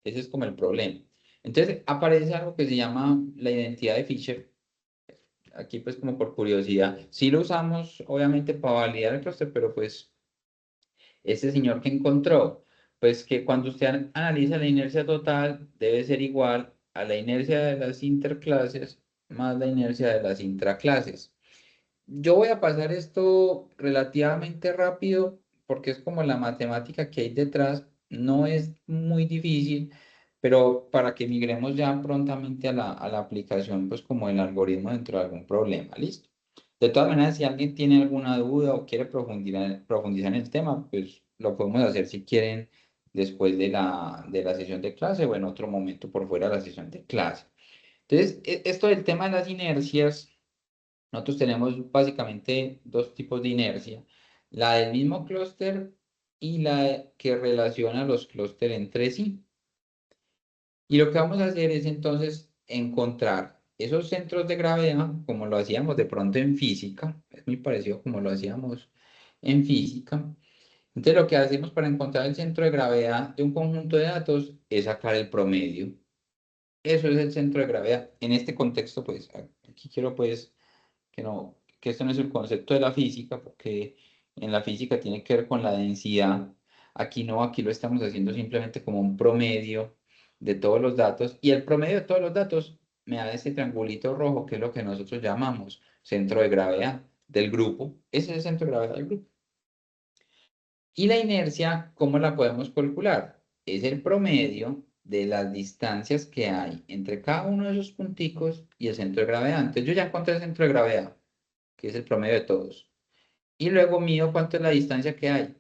Ese es como el problema. Entonces aparece algo que se llama la identidad de Fisher. Aquí pues como por curiosidad. Sí lo usamos obviamente para validar el clúster, pero pues este señor que encontró, pues que cuando usted analiza la inercia total debe ser igual a la inercia de las interclases más la inercia de las intraclases. Yo voy a pasar esto relativamente rápido porque es como la matemática que hay detrás, no es muy difícil, pero para que migremos ya prontamente a la aplicación, pues como el algoritmo dentro de algún problema, ¿listo? De todas maneras, si alguien tiene alguna duda o quiere profundizar en el tema, pues lo podemos hacer si quieren después de la sesión de clase o en otro momento por fuera de la sesión de clase. Entonces, esto del tema de las inercias. Nosotros tenemos básicamente dos tipos de inercia, la del mismo clúster y la que relaciona los clústeres entre sí. Y lo que vamos a hacer es entonces encontrar esos centros de gravedad, como lo hacíamos de pronto en física, es muy parecido como lo hacíamos en física. Entonces lo que hacemos para encontrar el centro de gravedad de un conjunto de datos es sacar el promedio. Eso es el centro de gravedad. En este contexto, pues, aquí quiero pues que no, que esto no es el concepto de la física, porque en la física tiene que ver con la densidad. Aquí no, aquí lo estamos haciendo simplemente como un promedio de todos los datos, y el promedio de todos los datos me da ese triangulito rojo, que es lo que nosotros llamamos centro de gravedad del grupo. Ese es el centro de gravedad del grupo. Y la inercia, ¿cómo la podemos calcular? Es el promedio de las distancias que hay entre cada uno de esos punticos y el centro de gravedad. Entonces yo ya encontré el centro de gravedad, que es el promedio de todos. Y luego mido cuánto es la distancia que hay.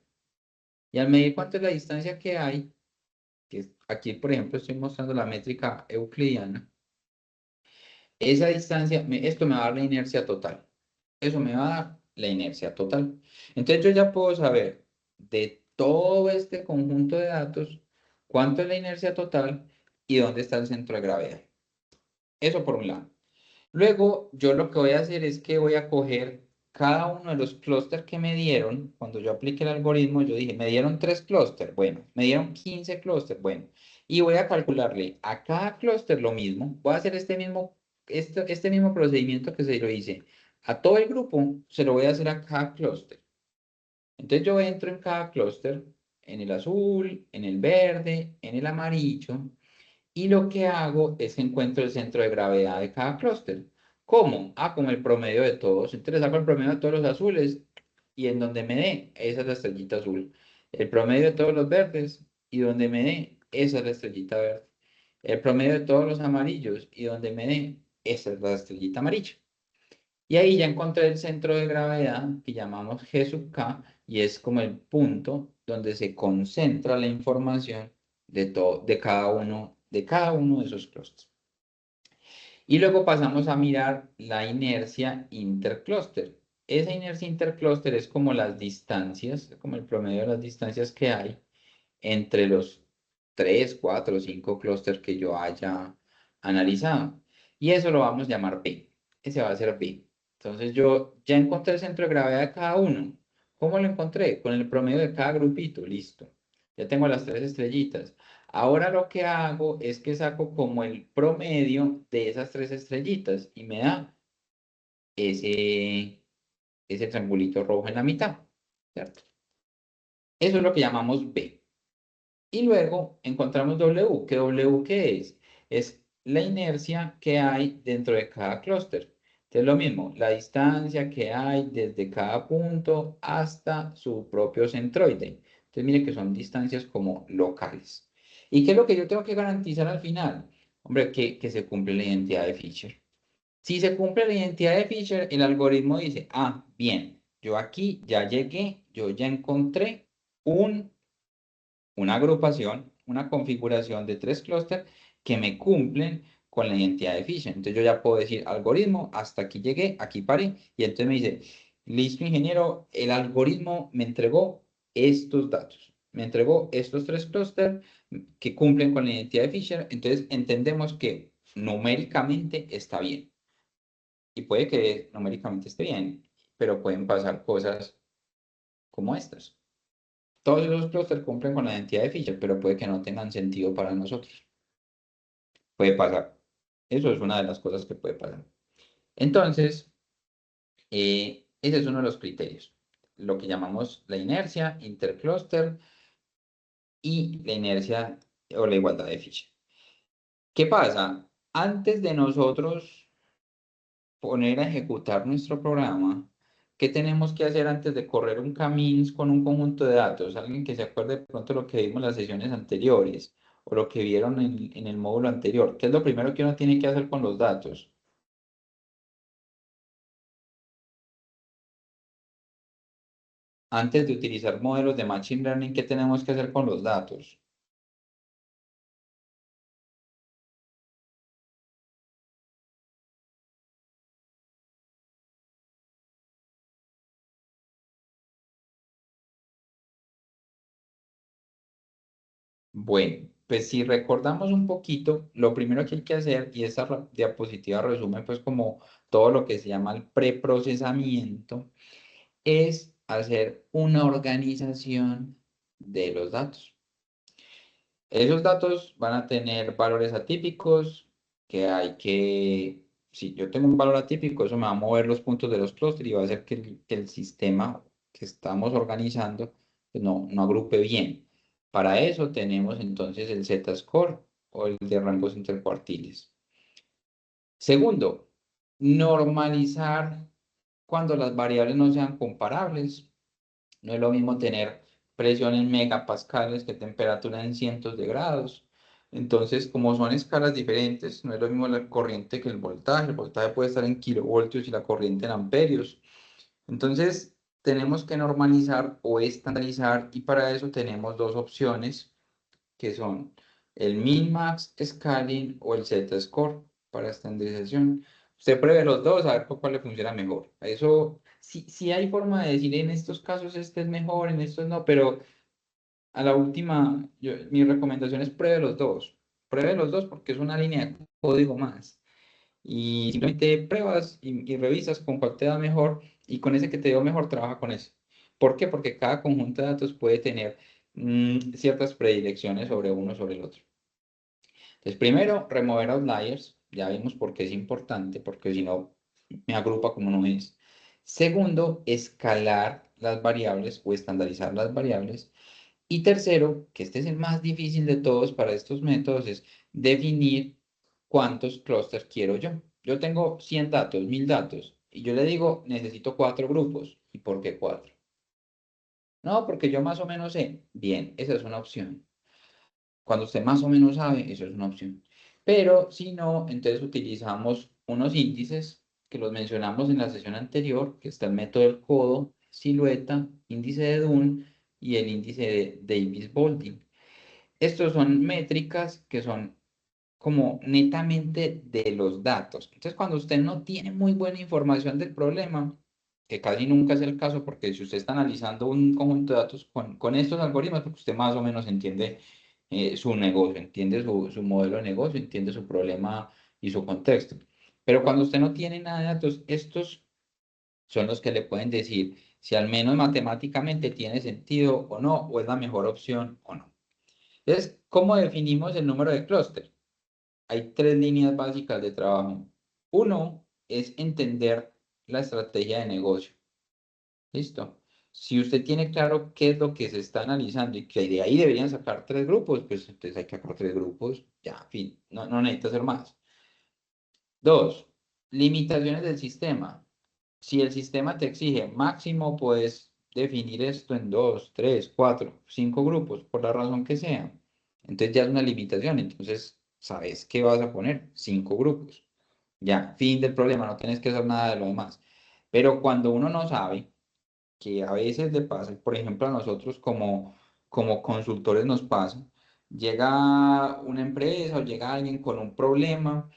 Y al medir cuánto es la distancia que hay, aquí por ejemplo estoy mostrando la métrica euclidiana, esa distancia, esto me va a dar la inercia total. Eso me va a dar la inercia total. Entonces yo ya puedo saber de todo este conjunto de datos cuánto es la inercia total y dónde está el centro de gravedad. Eso por un lado. Luego, yo lo que voy a hacer es que voy a coger cada uno de los clústeres que me dieron. Cuando yo apliqué el algoritmo, yo dije, me dieron 3 clústeres, bueno, me dieron 15 clústeres, bueno, y voy a calcularle a cada clúster lo mismo. Voy a hacer este mismo procedimiento que se lo hice a todo el grupo, se lo voy a hacer a cada clúster. Entonces yo entro en cada clúster, en el azul, en el verde, en el amarillo, y lo que hago es que encuentro el centro de gravedad de cada clúster. ¿Cómo? Ah, con el promedio de todos. Entonces saco el promedio de todos los azules y en donde me dé, esa es la estrellita azul. El promedio de todos los verdes y donde me dé, esa es la estrellita verde. El promedio de todos los amarillos y donde me dé, esa es la estrellita amarilla. Y ahí ya encontré el centro de gravedad que llamamos G sub K y es como el punto donde se concentra la información de cada uno de esos clústeres. Y luego pasamos a mirar la inercia interclúster. Esa inercia interclúster es como las distancias, como el promedio de las distancias que hay entre los 3, 4, 5 clústeres que yo haya analizado. Y eso lo vamos a llamar B. Ese va a ser B. Entonces yo ya encontré el centro de gravedad de cada uno. ¿Cómo lo encontré? Con el promedio de cada grupito. Listo. Ya tengo las 3 estrellitas. Ahora lo que hago es que saco como el promedio de esas 3 estrellitas y me da ese, ese triangulito rojo en la mitad. ¿Cierto? Eso es lo que llamamos B. Y luego encontramos W. ¿Qué qué es? Es la inercia que hay dentro de cada clúster. Entonces lo mismo, la distancia que hay desde cada punto hasta su propio centroide. Entonces mire que son distancias como locales. ¿Y qué es lo que yo tengo que garantizar al final? Hombre, que se cumple la identidad de Fisher. Si se cumple la identidad de Fisher, el algoritmo dice, ah, bien, yo aquí ya llegué, yo ya encontré un una agrupación, una configuración de 3 clústeres que me cumplen con la identidad de Fisher. Entonces yo ya puedo decir algoritmo, hasta aquí llegué, aquí paré, y entonces me dice, listo ingeniero, el algoritmo me entregó estos datos, me entregó estos 3 clústeres que cumplen con la identidad de Fisher, entonces entendemos que numéricamente está bien. Y puede que numéricamente esté bien, pero pueden pasar cosas como estas. Todos esos clústeres cumplen con la identidad de Fisher, pero puede que no tengan sentido para nosotros. Puede pasar. Eso es una de las cosas que puede pasar. Entonces, ese es uno de los criterios. Lo que llamamos la inercia intercluster y la inercia o la igualdad de Fisher. ¿Qué pasa? Antes de nosotros poner a ejecutar nuestro programa, ¿qué tenemos que hacer antes de correr un Camins con un conjunto de datos? Alguien que se acuerde de pronto lo que vimos en las sesiones anteriores o lo que vieron en el módulo anterior. ¿Qué es lo primero que uno tiene que hacer con los datos? Antes de utilizar modelos de Machine Learning, ¿qué tenemos que hacer con los datos? Bueno, pues si recordamos un poquito, lo primero que hay que hacer, y esta diapositiva resume pues como todo lo que se llama el preprocesamiento, es hacer una organización de los datos. Esos datos van a tener valores atípicos que hay que, si yo tengo un valor atípico, eso me va a mover los puntos de los clústeres y va a hacer que el sistema que estamos organizando pues no agrupe bien. Para eso tenemos entonces el Z-score o el de rangos intercuartiles. Segundo, normalizar cuando las variables no sean comparables. No es lo mismo tener presión en megapascales que temperatura en cientos de grados. Entonces, como son escalas diferentes, no es lo mismo la corriente que el voltaje. El voltaje puede estar en kilovoltios y la corriente en amperios. Entonces, tenemos que normalizar o estandarizar y para eso tenemos dos opciones que son el min-max scaling o el z-score para estandarización. Usted pruebe los dos a ver cuál le funciona mejor. Eso, sí hay forma de decir en estos casos este es mejor, en estos no, pero a la última, mi recomendación es pruebe los dos. Pruebe los dos porque es una línea de código más. Y simplemente pruebas y revisas con cuál te da mejor y con ese que te dio mejor trabaja con ese. ¿Por qué? Porque cada conjunto de datos puede tener ciertas predilecciones sobre uno sobre el otro. Entonces, primero, remover outliers. Ya vimos por qué es importante, porque si no, me agrupa como no es. Segundo, escalar las variables o estandarizar las variables. Y tercero, que este es el más difícil de todos para estos métodos, es definir cuántos clústeres quiero yo. Yo tengo 100 datos, 1000 datos, y yo le digo, necesito 4 grupos. ¿Y por qué 4? No, porque yo más o menos sé. Bien, esa es una opción. Cuando usted más o menos sabe, eso es una opción. Pero si no, entonces utilizamos unos índices que los mencionamos en la sesión anterior, que está el método del codo, silueta, índice de Dunn y el índice de Davis-Baldwin. Estos son métricas que son como netamente de los datos. Entonces, cuando usted no tiene muy buena información del problema, que casi nunca es el caso, porque si usted está analizando un conjunto de datos con estos algoritmos, porque usted más o menos entiende su negocio, entiende su modelo de negocio, entiende su problema y su contexto. Pero cuando usted no tiene nada de datos, estos son los que le pueden decir si al menos matemáticamente tiene sentido o no, o es la mejor opción o no. Entonces, ¿cómo definimos el número de clúster? Hay tres líneas básicas de trabajo. Uno es entender la estrategia de negocio. ¿Listo? Si usted tiene claro qué es lo que se está analizando y que de ahí deberían sacar tres grupos, pues entonces hay que sacar tres grupos. Ya, fin, no necesita hacer más. Dos, limitaciones del sistema. Si el sistema te exige máximo, puedes definir esto en dos, tres, cuatro, cinco grupos, por la razón que sea. Entonces ya es una limitación. Entonces, ¿sabes qué vas a poner? Cinco grupos. Ya, fin del problema, no tienes que hacer nada de lo demás. Pero cuando uno no sabe, que a veces le pasa, por ejemplo, a nosotros como consultores nos pasa, llega una empresa o llega alguien con un problema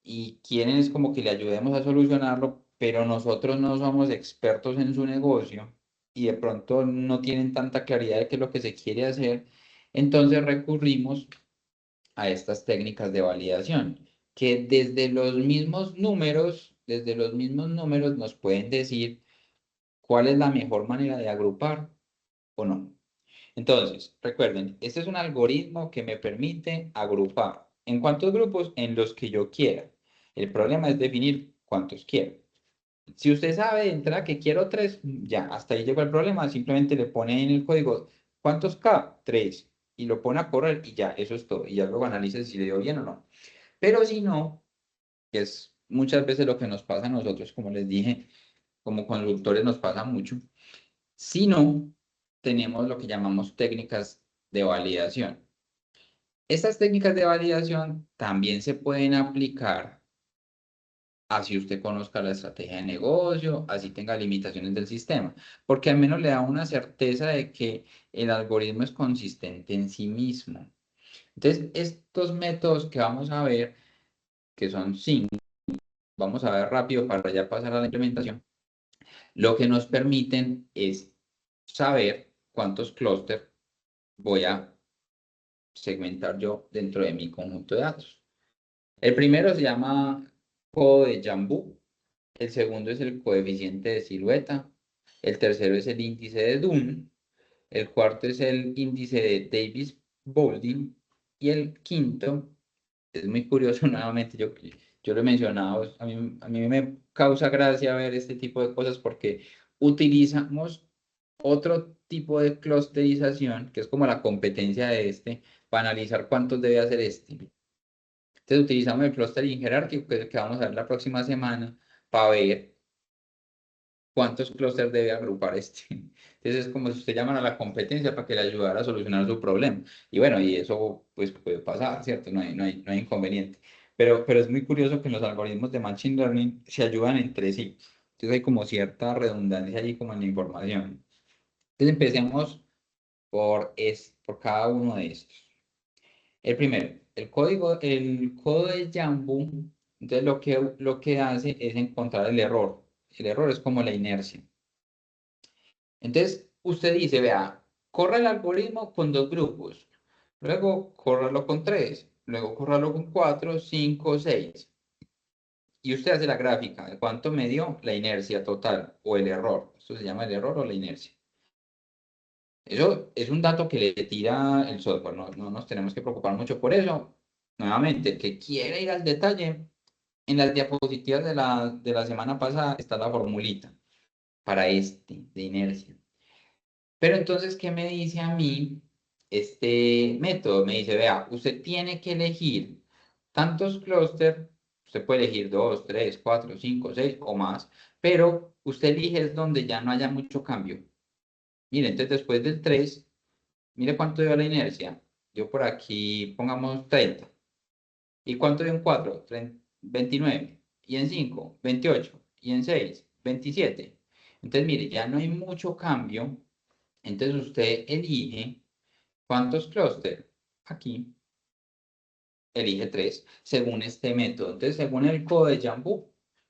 y quieren es como que le ayudemos a solucionarlo, pero nosotros no somos expertos en su negocio y de pronto no tienen tanta claridad de qué es lo que se quiere hacer, entonces recurrimos a estas técnicas de validación, que desde los mismos números nos pueden decir cuál es la mejor manera de agrupar o no. Entonces, recuerden, este es un algoritmo que me permite agrupar. ¿En cuántos grupos? En los que yo quiera. El problema es definir cuántos quiero. Si usted sabe de entrada que quiero 3, ya, hasta ahí llegó el problema. Simplemente le pone en el código, ¿cuántos K? 3. Y lo pone a correr y ya, eso es todo. Y ya luego analiza si le dio bien o no. Pero si no, que es muchas veces lo que nos pasa a nosotros, como les dije, como consultores nos pasa mucho. Si no, tenemos lo que llamamos técnicas de validación. Estas técnicas de validación también se pueden aplicar así usted conozca la estrategia de negocio, así tenga limitaciones del sistema, porque al menos le da una certeza de que el algoritmo es consistente en sí mismo. Entonces, estos métodos que vamos a ver, que son 5, vamos a ver rápido para ya pasar a la implementación, lo que nos permiten es saber cuántos clústeres voy a segmentar yo dentro de mi conjunto de datos. El primero se llama codo de Jambu. El segundo es el coeficiente de silueta. El tercero es el índice de Dunn. El cuarto es el índice de Davis-Baldwin. Y el quinto, es muy curioso nuevamente, yo lo he mencionado, a mí me causa gracia ver este tipo de cosas porque utilizamos otro tipo de clusterización, que es como la competencia de este, para analizar cuántos debe hacer este. Entonces utilizamos el clustering jerárquico, que es el que vamos a ver la próxima semana, para ver cuántos clústeres debe agrupar este. Entonces es como si usted llamara a la competencia para que le ayudara a solucionar su problema. Y bueno, y eso pues puede pasar, ¿cierto? No hay inconveniente. Pero es muy curioso que los algoritmos de Machine Learning se ayudan entre sí. Entonces hay como cierta redundancia allí como en la información. Entonces empecemos por cada uno de estos. El primero, el codo de Jambu, entonces lo que hace es encontrar el error. El error es como la inercia. Entonces, usted dice, vea, corra el algoritmo con 2 grupos, luego córralo con 3, luego córralo con 4, 5, 6. Y usted hace la gráfica de cuánto me dio la inercia total o el error. Esto se llama el error o la inercia. Eso es un dato que le tira el software, no nos tenemos que preocupar mucho por eso. Nuevamente, el que quiere ir al detalle, en las diapositivas de la semana pasada está la formulita para de inercia. Pero entonces, ¿qué me dice a mí este método? Me dice, vea, usted tiene que elegir tantos clústeres, usted puede elegir 2, 3, 4, 5, 6 o más, pero usted elige es donde ya no haya mucho cambio. Mire, entonces después del 3, mire cuánto dio la inercia. Yo por aquí pongamos 30. ¿Y cuánto dio en 4? 29. Y en 5, 28. Y en 6, 27. Entonces, mire, ya no hay mucho cambio. Entonces usted elige cuántos clústeres. Aquí elige 3 según este método. Entonces, según el codo de Jambu,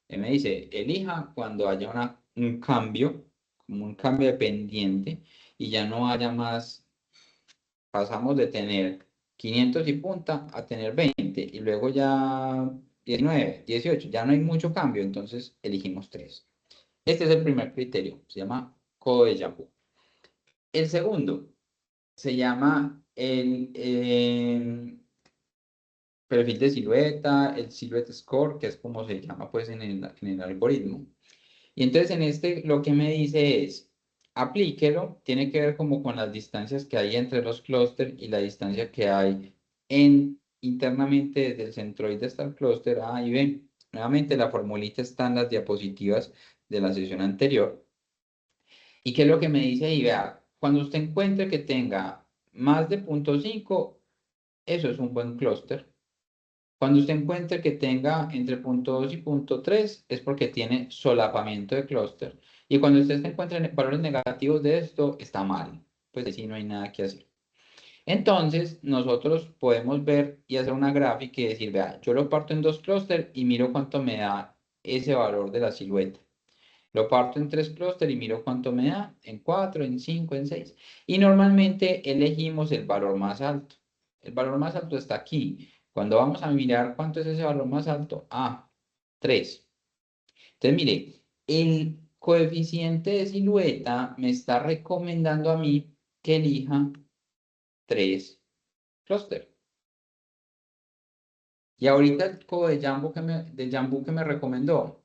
él me dice, elija cuando haya un cambio, como un cambio de pendiente, y ya no haya más, pasamos de tener 500 y punta a tener 20, y luego ya 19, 18, ya no hay mucho cambio, entonces elegimos 3. Este es el primer criterio, se llama codo de Jambu. El segundo se llama el perfil de silueta, el silhouette score, que es como se llama pues en el algoritmo. Y entonces en este lo que me dice es, aplíquelo, tiene que ver como con las distancias que hay entre los clústeres y la distancia que hay internamente desde el centroide hasta el clúster A y B. Nuevamente la formulita está en las diapositivas de la sesión anterior. ¿Y qué es lo que me dice ahí? Vea, cuando usted encuentre que tenga más de 0.5, eso es un buen clúster. Cuando usted encuentre que tenga entre 0.2 y 0.3 es porque tiene solapamiento de clúster. Y cuando usted encuentre valores negativos de esto, está mal. Pues así no hay nada que hacer. Entonces, nosotros podemos ver y hacer una gráfica y decir, vea, yo lo parto en 2 clústeres y miro cuánto me da ese valor de la silueta. Lo parto en 3 clústeres y miro cuánto me da en 4, en 5, en 6. Y normalmente elegimos el valor más alto. El valor más alto está aquí. Cuando vamos a mirar cuánto es ese valor más alto, 3. Entonces, mire, el coeficiente de silueta me está recomendando a mí que elija 3 clústeres. Y ahorita el codo de Jambu que me recomendó,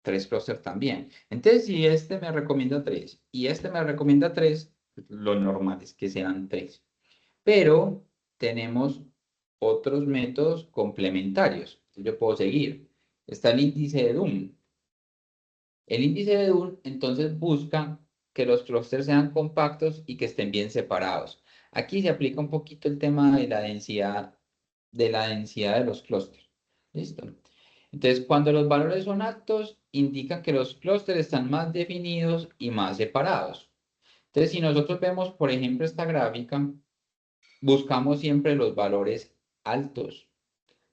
3 clústeres también. Entonces, si este me recomienda 3 y este me recomienda 3, lo normal es que sean 3. Pero tenemos otros métodos complementarios. Yo puedo seguir. Está el índice de Dunn. El índice de Dunn entonces busca que los clústeres sean compactos y que estén bien separados. Aquí se aplica un poquito el tema de la densidad de los clústeres. ¿Listo? Entonces, cuando los valores son altos, indica que los clústeres están más definidos y más separados. Entonces, si nosotros vemos, por ejemplo, esta gráfica, buscamos siempre los valores altos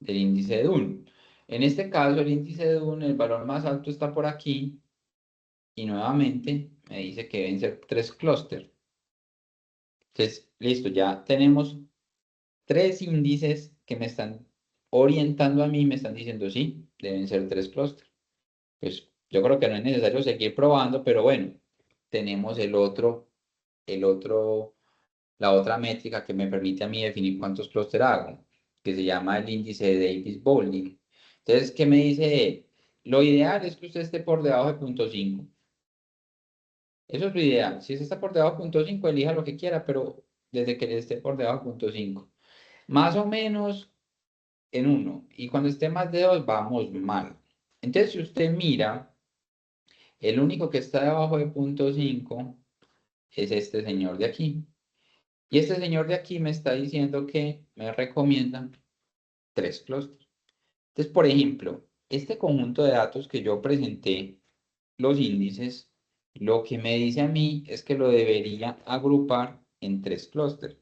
del índice de Dunn. En este caso, el índice de Dunn, el valor más alto está por aquí y nuevamente me dice que deben ser 3 clústeres. Entonces, listo, ya tenemos 3 índices que me están orientando a mí, me están diciendo sí, deben ser 3 clústeres. Pues yo creo que no es necesario seguir probando, pero bueno, tenemos el otro, la otra métrica que me permite a mí definir cuántos clústeres hago, que se llama el índice de Davis-Boulding. Entonces, ¿qué me dice él? Lo ideal es que usted esté por debajo de 0.5. Eso es lo ideal. Si usted está por debajo de 0.5, elija lo que quiera, pero desde que esté por debajo de 0.5. Más o menos en 1. Y cuando esté más de 2, vamos mal. Entonces, si usted mira, el único que está debajo de 0.5 es este señor de aquí. Y este señor de aquí me está diciendo que me recomiendan 3 clústeres. Entonces, por ejemplo, este conjunto de datos que yo presenté, los índices, lo que me dice a mí es que lo debería agrupar en 3 clústeres.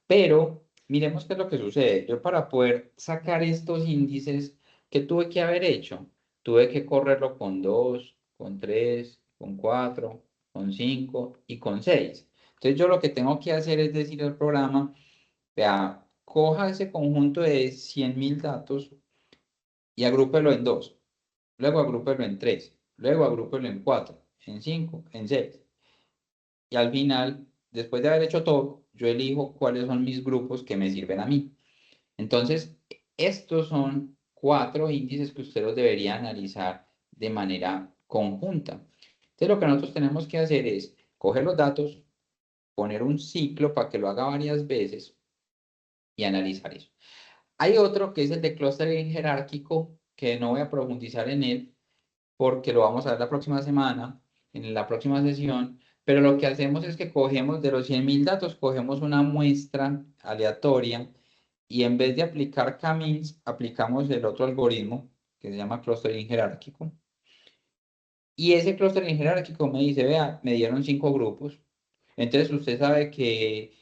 Pero miremos qué es lo que sucede. Yo para poder sacar estos índices, ¿qué tuve que haber hecho? Tuve que correrlo con 2, con 3, con 4, con 5 y con 6. Entonces yo lo que tengo que hacer es decir al programa, vea, coja ese conjunto de 100.000 datos y agrúpelo en 2. Luego agrúpelo en 3. Luego agrúpelo en 4, en 5, en 6. Y al final, después de haber hecho todo, yo elijo cuáles son mis grupos que me sirven a mí. Entonces, estos son 4 índices que usted los debería analizar de manera conjunta. Entonces, lo que nosotros tenemos que hacer es coger los datos, poner un ciclo para que lo haga varias veces y analizar eso. Hay otro que es el de clustering jerárquico, que no voy a profundizar en él porque lo vamos a ver la próxima semana, en la próxima sesión, pero lo que hacemos es que cogemos de los 100.000 datos, cogemos una muestra aleatoria y en vez de aplicar k-means, aplicamos el otro algoritmo que se llama clustering jerárquico. Y ese clustering jerárquico me dice, vea, me dieron 5 grupos. Entonces usted sabe que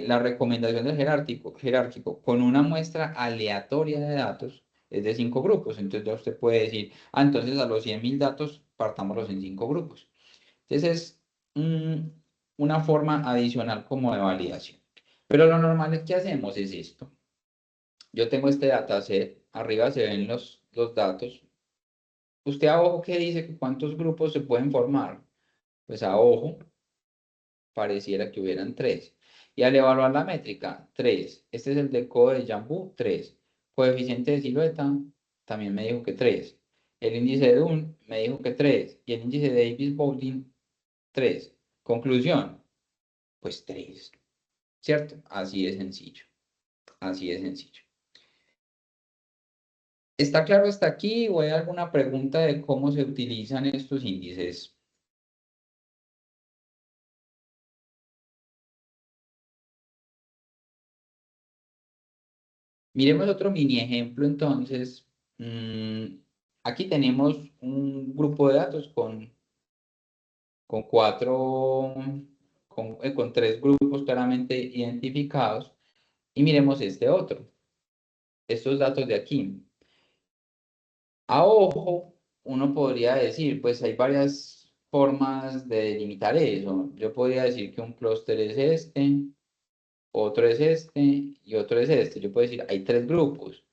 la recomendación del jerárquico con una muestra aleatoria de datos es de 5 grupos. Entonces ya usted puede decir, entonces a los 100.000 datos partámoslos en 5 grupos. Entonces es una forma adicional como de validación. Pero lo normal es que hacemos es esto. Yo tengo este dataset, arriba se ven los datos. Usted a ojo que dice que cuántos grupos se pueden formar. Pues a ojo pareciera que hubieran 3. Y al evaluar la métrica, 3. Este es el de codo de Jambu, 3. Coeficiente de silueta, también me dijo que 3. El índice de Dunn me dijo que 3. Y el índice de Davis-Boulding, 3. Conclusión, pues 3. ¿Cierto? Así de sencillo. Así de sencillo. ¿Está claro hasta aquí o hay alguna pregunta de cómo se utilizan estos índices? Miremos otro mini ejemplo entonces. Aquí tenemos un grupo de datos con cuatro, con 3 grupos claramente identificados. Y miremos este otro, estos datos de aquí. A ojo, uno podría decir, pues hay varias formas de delimitar eso. Yo podría decir que un clúster es este, otro es este y otro es este. Yo puedo decir, hay 3 grupos,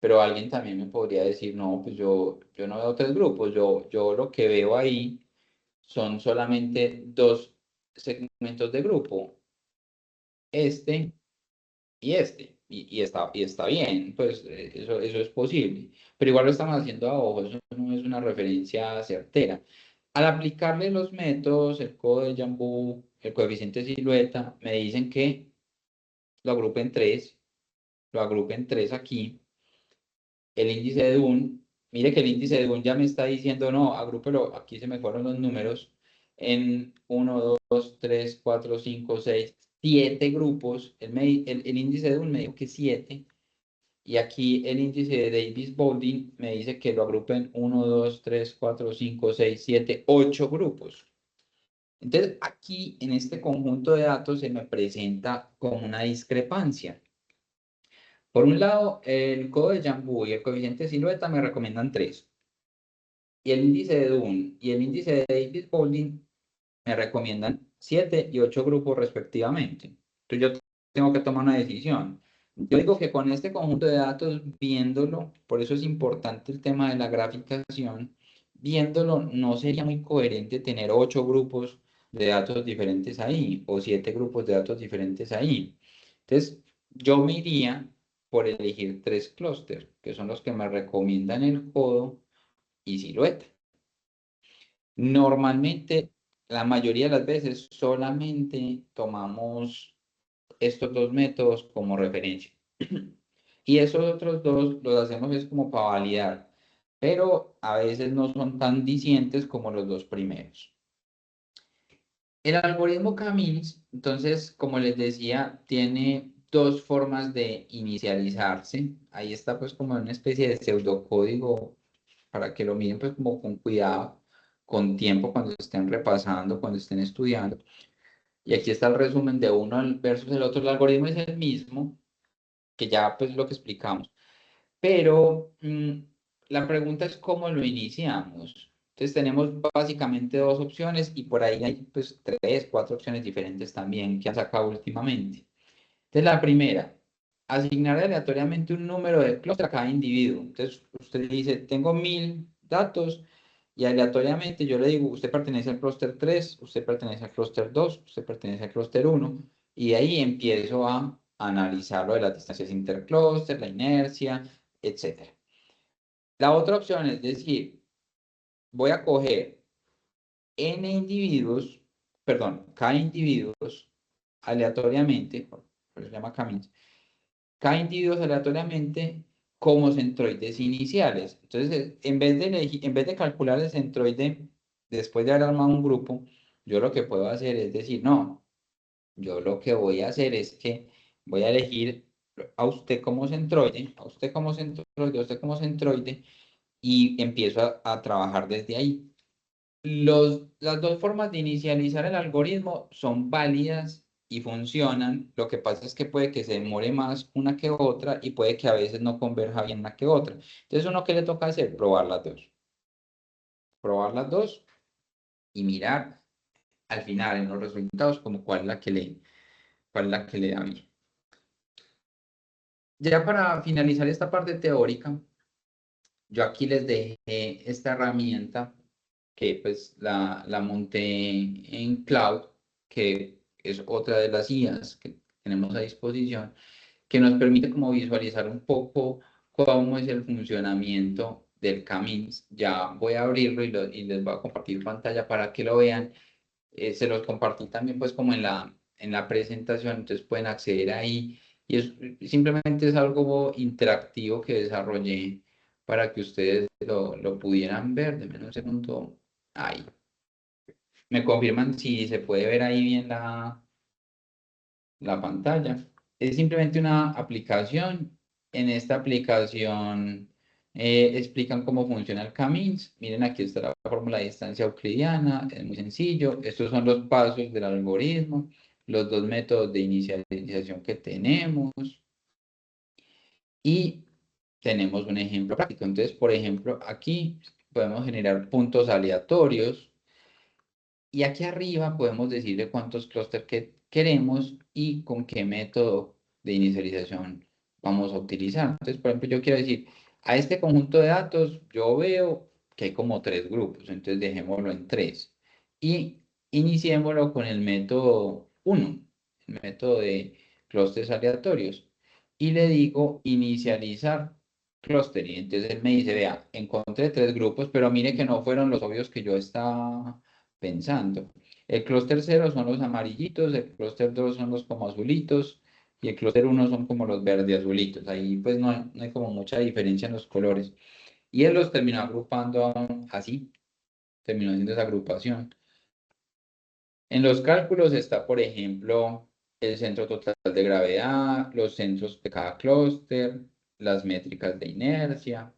pero alguien también me podría decir, no, pues yo no veo 3 grupos, yo lo que veo ahí son solamente 2 segmentos de grupo, este y este. y está bien, pues eso es posible. Pero igual lo estamos haciendo a ojo, eso no es una referencia certera. Al aplicarle los métodos, el codo de Jambú, el coeficiente de silueta, me dicen que lo agrupen en tres aquí. El índice de Dunn, mire que el índice de Dunn ya me está diciendo, no, agrúpelo, aquí se me fueron los números, en 1, 2, 3, 4, 5, 6, 7 grupos. El índice de Dunn me dijo que 7, y aquí el índice de Davis-Baldwin me dice que lo agrupen 1, 2, 3, 4, 5, 6, 7, 8 grupos. Entonces, aquí en este conjunto de datos se me presenta como una discrepancia. Por un lado, el codo de Jambú y el coeficiente de silueta me recomiendan 3. Y el índice de Dunn y el índice de Davis-Baldwin me recomiendan 7 y 8 grupos respectivamente. Entonces yo tengo que tomar una decisión. Yo digo que con este conjunto de datos, viéndolo, por eso es importante el tema de la graficación, viéndolo no sería muy coherente tener 8 grupos de datos diferentes ahí o 7 grupos de datos diferentes ahí. Entonces yo me iría por elegir 3 clústeres, que son los que me recomiendan el codo y silueta. Normalmente, la mayoría de las veces, solamente tomamos estos dos métodos como referencia. Y esos otros dos los hacemos es como para validar, pero a veces no son tan dicientes como los dos primeros. El algoritmo Camins, entonces, como les decía, tiene dos formas de inicializarse. Ahí está pues como una especie de pseudocódigo para que lo miren pues como con cuidado, con tiempo, cuando estén repasando, cuando estén estudiando. Y aquí está el resumen de uno versus el otro. El algoritmo es el mismo, que ya pues lo que explicamos. Pero la pregunta es cómo lo iniciamos. Entonces tenemos básicamente dos opciones y por ahí hay pues 3, 4 opciones diferentes también que han sacado últimamente. Entonces la primera, asignar aleatoriamente un número de clúster a cada individuo. Entonces usted dice, tengo 1000 datos y aleatoriamente yo le digo, usted pertenece al clúster 3, usted pertenece al clúster 2, usted pertenece al clúster 1, y ahí empiezo a analizar lo de las distancias interclúster, la inercia, etc. La otra opción es decir, voy a coger n individuos, perdón, k individuos aleatoriamente, por eso se llama Camins, k individuos aleatoriamente como centroides iniciales. Entonces, en vez de calcular el centroide después de haber armado un grupo, yo lo que puedo hacer es decir, no, yo lo que voy a hacer es que voy a elegir a usted como centroide, a usted como centroide, a usted como centroide, y empiezo a trabajar desde ahí. Las dos formas de inicializar el algoritmo son válidas y funcionan. Lo que pasa es que puede que se demore más una que otra y puede que a veces no converja bien una que otra. Entonces, ¿uno qué le toca hacer? Probar las dos. Probar las dos y mirar al final en los resultados como cuál es la que le da bien. Ya para finalizar esta parte teórica, yo aquí les dejé esta herramienta que pues la monté en Cloud, que es otra de las IAs que tenemos a disposición, que nos permite como visualizar un poco cómo es el funcionamiento del Camins. Ya voy a abrirlo y les voy a compartir pantalla para que lo vean. Se los compartí también pues como en la presentación, entonces pueden acceder ahí y simplemente es algo interactivo que desarrollé para que ustedes lo pudieran ver. Denme un segundo. Ahí. Me confirman si se puede ver ahí bien la pantalla. Es simplemente una aplicación. En esta aplicación explican cómo funciona el Camins. Miren, aquí está la fórmula de distancia euclidiana. Es muy sencillo. Estos son los pasos del algoritmo, los dos métodos de inicialización que tenemos. Y tenemos un ejemplo práctico. Entonces, por ejemplo, aquí podemos generar puntos aleatorios. Y aquí arriba podemos decirle cuántos clústeres que queremos y con qué método de inicialización vamos a utilizar. Entonces, por ejemplo, yo quiero decir, a este conjunto de datos yo veo que hay como 3 grupos, entonces dejémoslo en 3. Y iniciémoslo con el método 1, el método de clústeres aleatorios. y le digo inicializar clustering. Entonces él me dice, vea, encontré 3 grupos, pero mire que no fueron los obvios que yo estaba pensando. El clúster 0 son los amarillitos, el clúster 2 son los como azulitos y el clúster 1 son como los verde azulitos. Ahí pues no hay como mucha diferencia en los colores. Y él los terminó agrupando así, terminó haciendo esa agrupación. En los cálculos está, por ejemplo, el centro total de gravedad, los centros de cada clúster, las métricas de inercia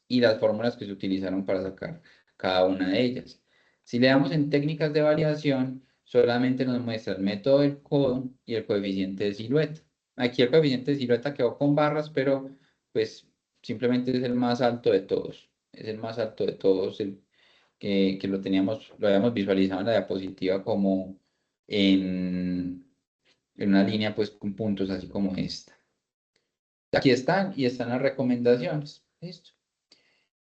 y las fórmulas que se utilizaron para sacar cada una de ellas. Si le damos en técnicas de variación, solamente nos muestra el método del codo y el coeficiente de silueta. Aquí el coeficiente de silueta quedó con barras, pero pues simplemente es el más alto de todos. Es el más alto de todos, que lo habíamos visualizado en la diapositiva como en una línea pues con puntos así como esta. Aquí están y están las recomendaciones. Listo.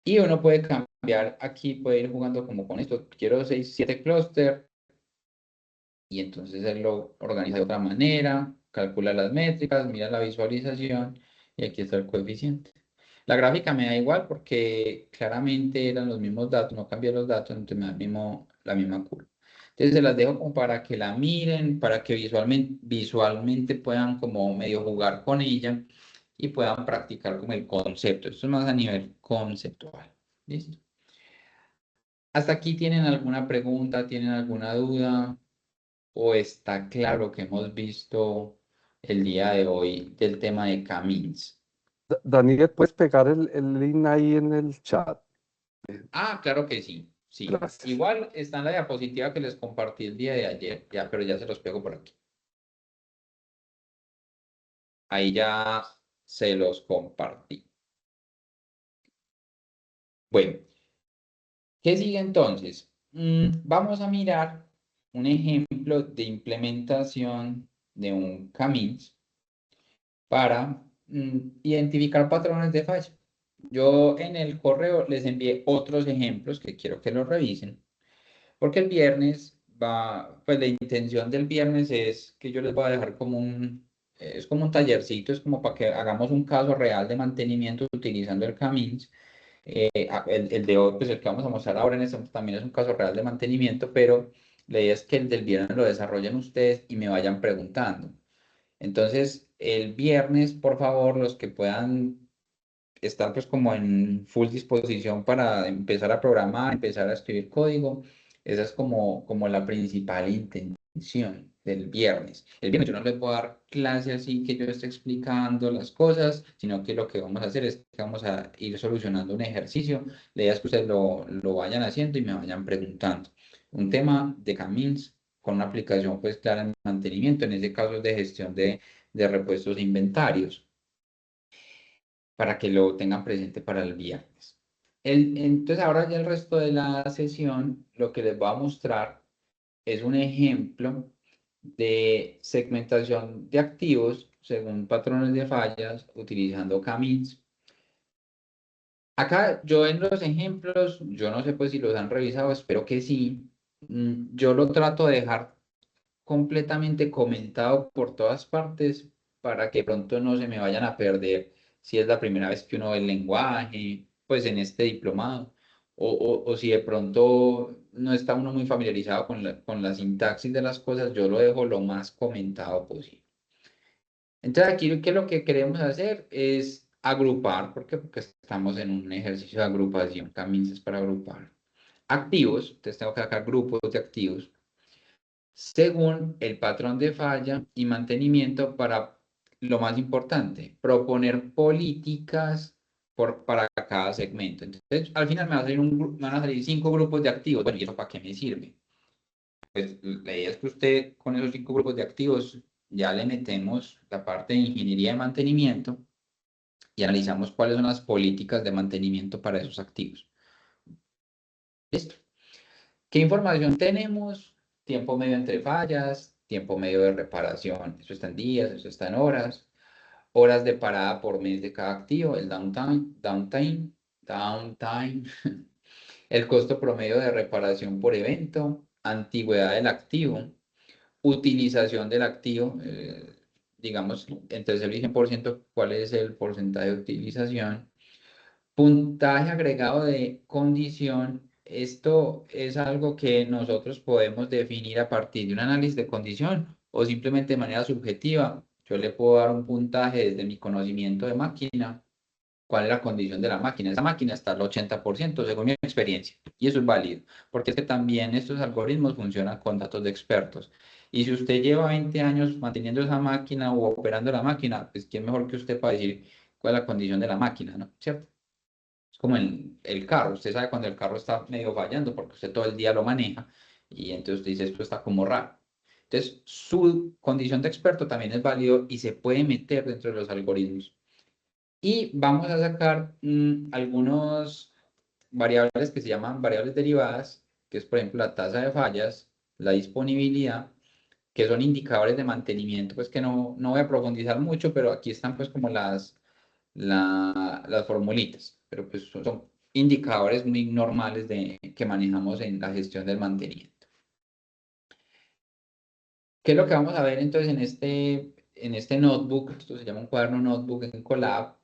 Y uno puede cambiar aquí, puede ir jugando como con esto. Quiero 6, 7 clúster y entonces él lo organiza de otra manera, calcula las métricas, mira la visualización y aquí está el coeficiente. La gráfica me da igual porque claramente eran los mismos datos, no cambié los datos, entonces me da la misma curva. Entonces se las dejo como para que la miren, para que visualmente puedan como medio jugar con ella y puedan practicar como el concepto. Esto es más a nivel conceptual. ¿Listo? ¿Hasta aquí tienen alguna pregunta? ¿Tienen alguna duda? ¿O está claro que hemos visto el día de hoy del tema de Camins? Daniel, ¿puedes pegar el link ahí en el chat? Ah, claro que sí, sí. Gracias. Igual está en la diapositiva que les compartí el día de ayer, ya, pero ya se los pego por aquí. Ahí ya se los compartí. Bueno, ¿qué sigue entonces? Vamos a mirar un ejemplo de implementación de un Camins para identificar patrones de falla. Yo en el correo les envié otros ejemplos que quiero que los revisen. Porque el viernes pues la intención del viernes es que yo les voy a dejar es como un tallercito, es como para que hagamos un caso real de mantenimiento utilizando el Camins. El de hoy, pues el que vamos a mostrar ahora en este momento también es un caso real de mantenimiento, pero la idea es que el del viernes lo desarrollen ustedes y me vayan preguntando. Entonces, el viernes, por favor, los que puedan estar pues como en full disposición para empezar a programar, empezar a escribir código. Esa es como la principal intención del viernes. El viernes yo no les voy a dar clase así que yo esté explicando las cosas, sino que lo que vamos a hacer es que vamos a ir solucionando un ejercicio. La idea es que ustedes lo vayan haciendo y me vayan preguntando. Un tema de Camins con una aplicación pues clara en mantenimiento, en ese caso es de gestión de repuestos e inventarios para que lo tengan presente para el viernes. Entonces ahora ya el resto de la sesión, lo que les voy a mostrar es un ejemplo de segmentación de activos según patrones de fallas utilizando Camins. Acá yo en los ejemplos, yo no sé pues si los han revisado, espero que sí. Yo lo trato de dejar completamente comentado por todas partes para que pronto no se me vayan a perder si es la primera vez que uno ve el lenguaje, pues en este diplomado, o si de pronto no está uno muy familiarizado con la sintaxis de las cosas, yo lo dejo lo más comentado posible. Entonces aquí ¿qué es lo que queremos hacer? Es agrupar, porque estamos en un ejercicio de agrupación, Camins es para agrupar. Activos, entonces tengo que sacar grupos de activos según el patrón de falla y mantenimiento para lo más importante, proponer políticas para cada segmento. Entonces, al final me van a salir 5 grupos de activos. Bueno, ¿y eso para qué me sirve? Pues la idea es que usted con esos 5 grupos de activos ya le metemos la parte de ingeniería de mantenimiento y analizamos cuáles son las políticas de mantenimiento para esos activos. ¿Listo? ¿Qué información tenemos? Tiempo medio entre fallas, tiempo medio de reparación, eso está en días, eso está en horas, horas de parada por mes de cada activo, el downtime, el costo promedio de reparación por evento, antigüedad del activo, utilización del activo, digamos, entre 0 y 100%, cuál es el porcentaje de utilización. Puntaje agregado de condición. Esto es algo que nosotros podemos definir a partir de un análisis de condición o simplemente de manera subjetiva. Yo le puedo dar un puntaje desde mi conocimiento de máquina, cuál es la condición de la máquina. Esa máquina está al 80% según mi experiencia y eso es válido, porque es que también estos algoritmos funcionan con datos de expertos. Y si usted lleva 20 años manteniendo esa máquina o operando la máquina, pues quién mejor que usted para decir cuál es la condición de la máquina, ¿no? ¿Cierto? Es como el carro, usted sabe cuando el carro está medio fallando porque usted todo el día lo maneja y entonces usted dice esto está como raro. Entonces, su condición de experto también es válido y se puede meter dentro de los algoritmos. Y vamos a sacar algunos variables que se llaman variables derivadas, que es por ejemplo la tasa de fallas, la disponibilidad, que son indicadores de mantenimiento, pues que no voy a profundizar mucho, pero aquí están pues como las formulitas, pero pues son indicadores muy normales que manejamos en la gestión del mantenimiento. ¿Qué es lo que vamos a ver entonces en este notebook? Esto se llama un cuaderno notebook en Colab.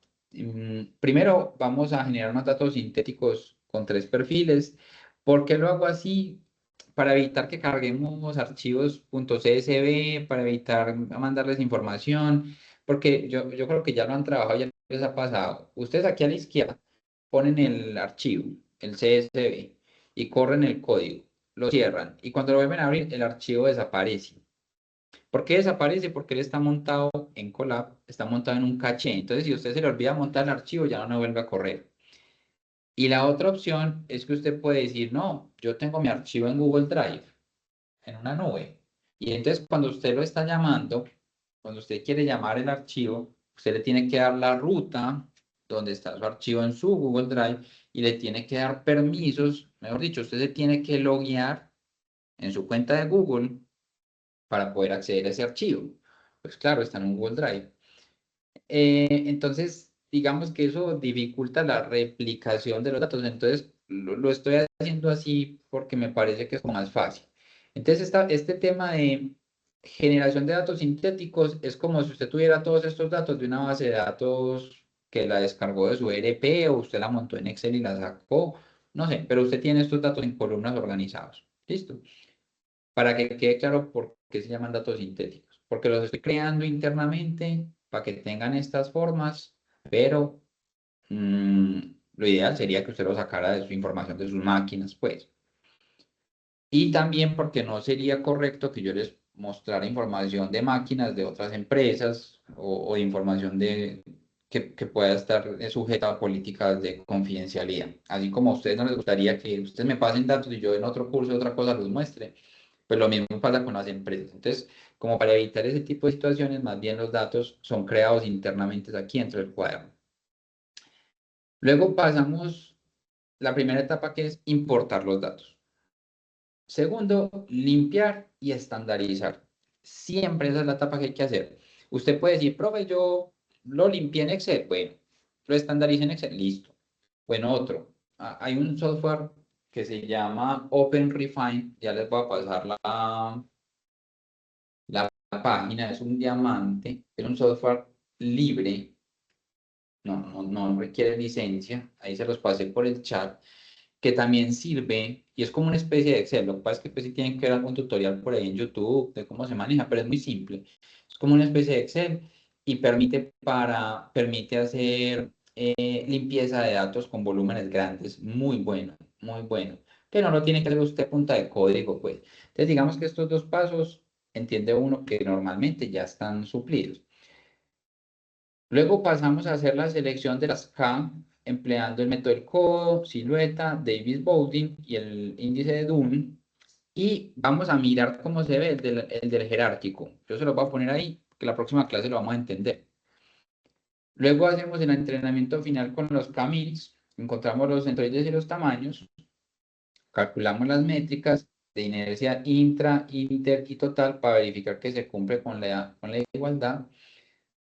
Primero vamos a generar unos datos sintéticos con 3 perfiles. ¿Por qué lo hago así? Para evitar que carguemos archivos .csv, para evitar mandarles información, porque yo creo que ya lo han trabajado, ya les ha pasado. Ustedes aquí a la izquierda ponen el archivo, el CSV, y corren el código, lo cierran, y cuando lo vuelven a abrir, el archivo desaparece. ¿Por qué desaparece? Porque él está montado en Colab, está montado en un caché. Entonces, si usted se le olvida montar el archivo, ya no vuelve a correr. Y la otra opción es que usted puede decir, no, yo tengo mi archivo en Google Drive, en una nube. Y entonces, cuando usted lo está llamando, cuando usted quiere llamar el archivo, usted le tiene que dar la ruta donde está su archivo en su Google Drive y le tiene que dar permisos. Mejor dicho, usted se tiene que loguear en su cuenta de Google para poder acceder a ese archivo. Pues claro, está en un Google Drive. Entonces, digamos que eso dificulta la replicación de los datos. Entonces, lo estoy haciendo así porque me parece que es más fácil. Entonces, este tema de generación de datos sintéticos es como si usted tuviera todos estos datos de una base de datos que la descargó de su ERP o usted la montó en Excel y la sacó, no sé, pero usted tiene estos datos en columnas organizados. ¿Listo? Para que quede claro por qué se llaman datos sintéticos. Porque los estoy creando internamente para que tengan estas formas, pero lo ideal sería que usted lo sacara de su información de sus máquinas, pues. Y también porque no sería correcto que yo les mostrara información de máquinas de otras empresas o de información que pueda estar sujeta a políticas de confidencialidad. Así como a ustedes no les gustaría que ustedes me pasen datos y yo en otro curso otra cosa los muestre, pues lo mismo pasa con las empresas. Entonces, como para evitar ese tipo de situaciones, más bien los datos son creados internamente aquí dentro del cuaderno. Luego pasamos la primera etapa que es importar los datos. Segundo, limpiar y estandarizar. Siempre esa es la etapa que hay que hacer. Usted puede decir, profe, yo lo limpié en Excel. Bueno, lo estandaricé en Excel. Listo. Bueno, otro. Hay un software que se llama OpenRefine. Ya les voy a pasar la página. Es un diamante. Es un software libre. No requiere licencia. Ahí se los pasé por el chat, que también sirve y es como una especie de Excel. Lo que pasa es que pues, sí tienen que ver algún tutorial por ahí en YouTube de cómo se maneja, pero es muy simple. Es como una especie de Excel y permite hacer limpieza de datos con volúmenes grandes. Muy bueno, muy bueno. Que no lo tiene que hacer usted a punta de código, pues. Entonces, digamos que estos 2 pasos entiende uno que normalmente ya están suplidos. Luego pasamos a hacer la selección de las K empleando el método del codo, silueta, Davis-Bowden y el índice de Dunn. Y vamos a mirar cómo se ve el del jerárquico. Yo se lo voy a poner ahí, que la próxima clase lo vamos a entender. Luego hacemos el entrenamiento final con los K-means, encontramos los centroides y los tamaños, calculamos las métricas de inercia intra, inter y total para verificar que se cumple con la igualdad.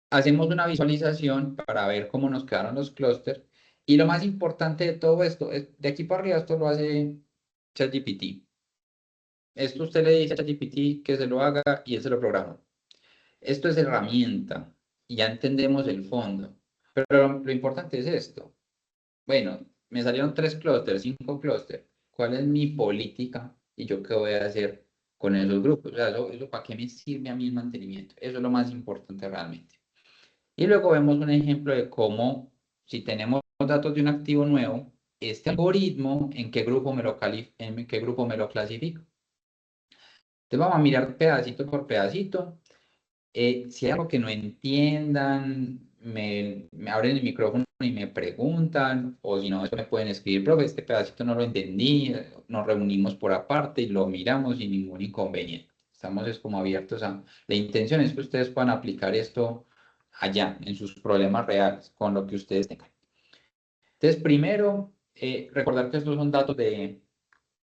Hacemos una visualización para ver cómo nos quedaron los clústeres. Y lo más importante de todo esto, de aquí para arriba, esto lo hace ChatGPT. Esto usted le dice a ChatGPT que se lo haga y él se lo programa. Esto es herramienta y ya entendemos el fondo. Pero lo importante es esto. Bueno, me salieron 3 clústeres, 5 clústeres. ¿Cuál es mi política y yo qué voy a hacer con esos grupos? O sea, eso ¿para qué me sirve a mí el mantenimiento? Eso es lo más importante realmente. Y luego vemos un ejemplo de cómo, si tenemos datos de un activo nuevo, este algoritmo, ¿en qué grupo en qué grupo me lo clasifica? Entonces vamos a mirar pedacito por pedacito. Si hay algo que no entiendan, me abren el micrófono y me preguntan, o si no, eso me pueden escribir, profe, este pedacito no lo entendí, nos reunimos por aparte y lo miramos sin ningún inconveniente. Estamos es como abiertos a... La intención es que ustedes puedan aplicar esto allá, en sus problemas reales, con lo que ustedes tengan. Entonces, primero, recordar que estos son datos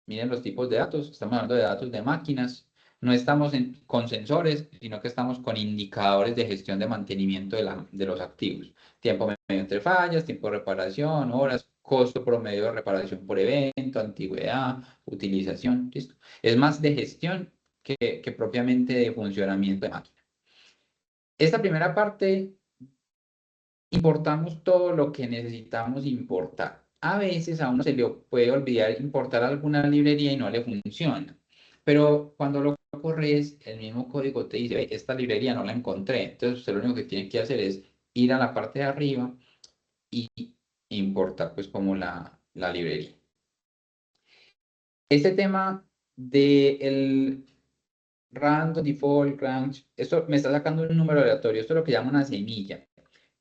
miren los tipos de datos, estamos hablando de datos de máquinas, no estamos con sensores, sino que estamos con indicadores de gestión de mantenimiento de los activos. Tiempo medio entre fallas, tiempo de reparación, horas, costo promedio de reparación por evento, antigüedad, utilización, ¿listo? Es más de gestión que propiamente de funcionamiento de máquina. Esta primera parte, importamos todo lo que necesitamos importar. A veces a uno se le puede olvidar importar alguna librería y no le funciona. Pero cuando lo corres, el mismo código te dice, esta librería no la encontré. Entonces usted lo único que tiene que hacer es ir a la parte de arriba y importar pues como la librería. Este tema del random default range, esto me está sacando un número aleatorio, esto es lo que llama una semilla.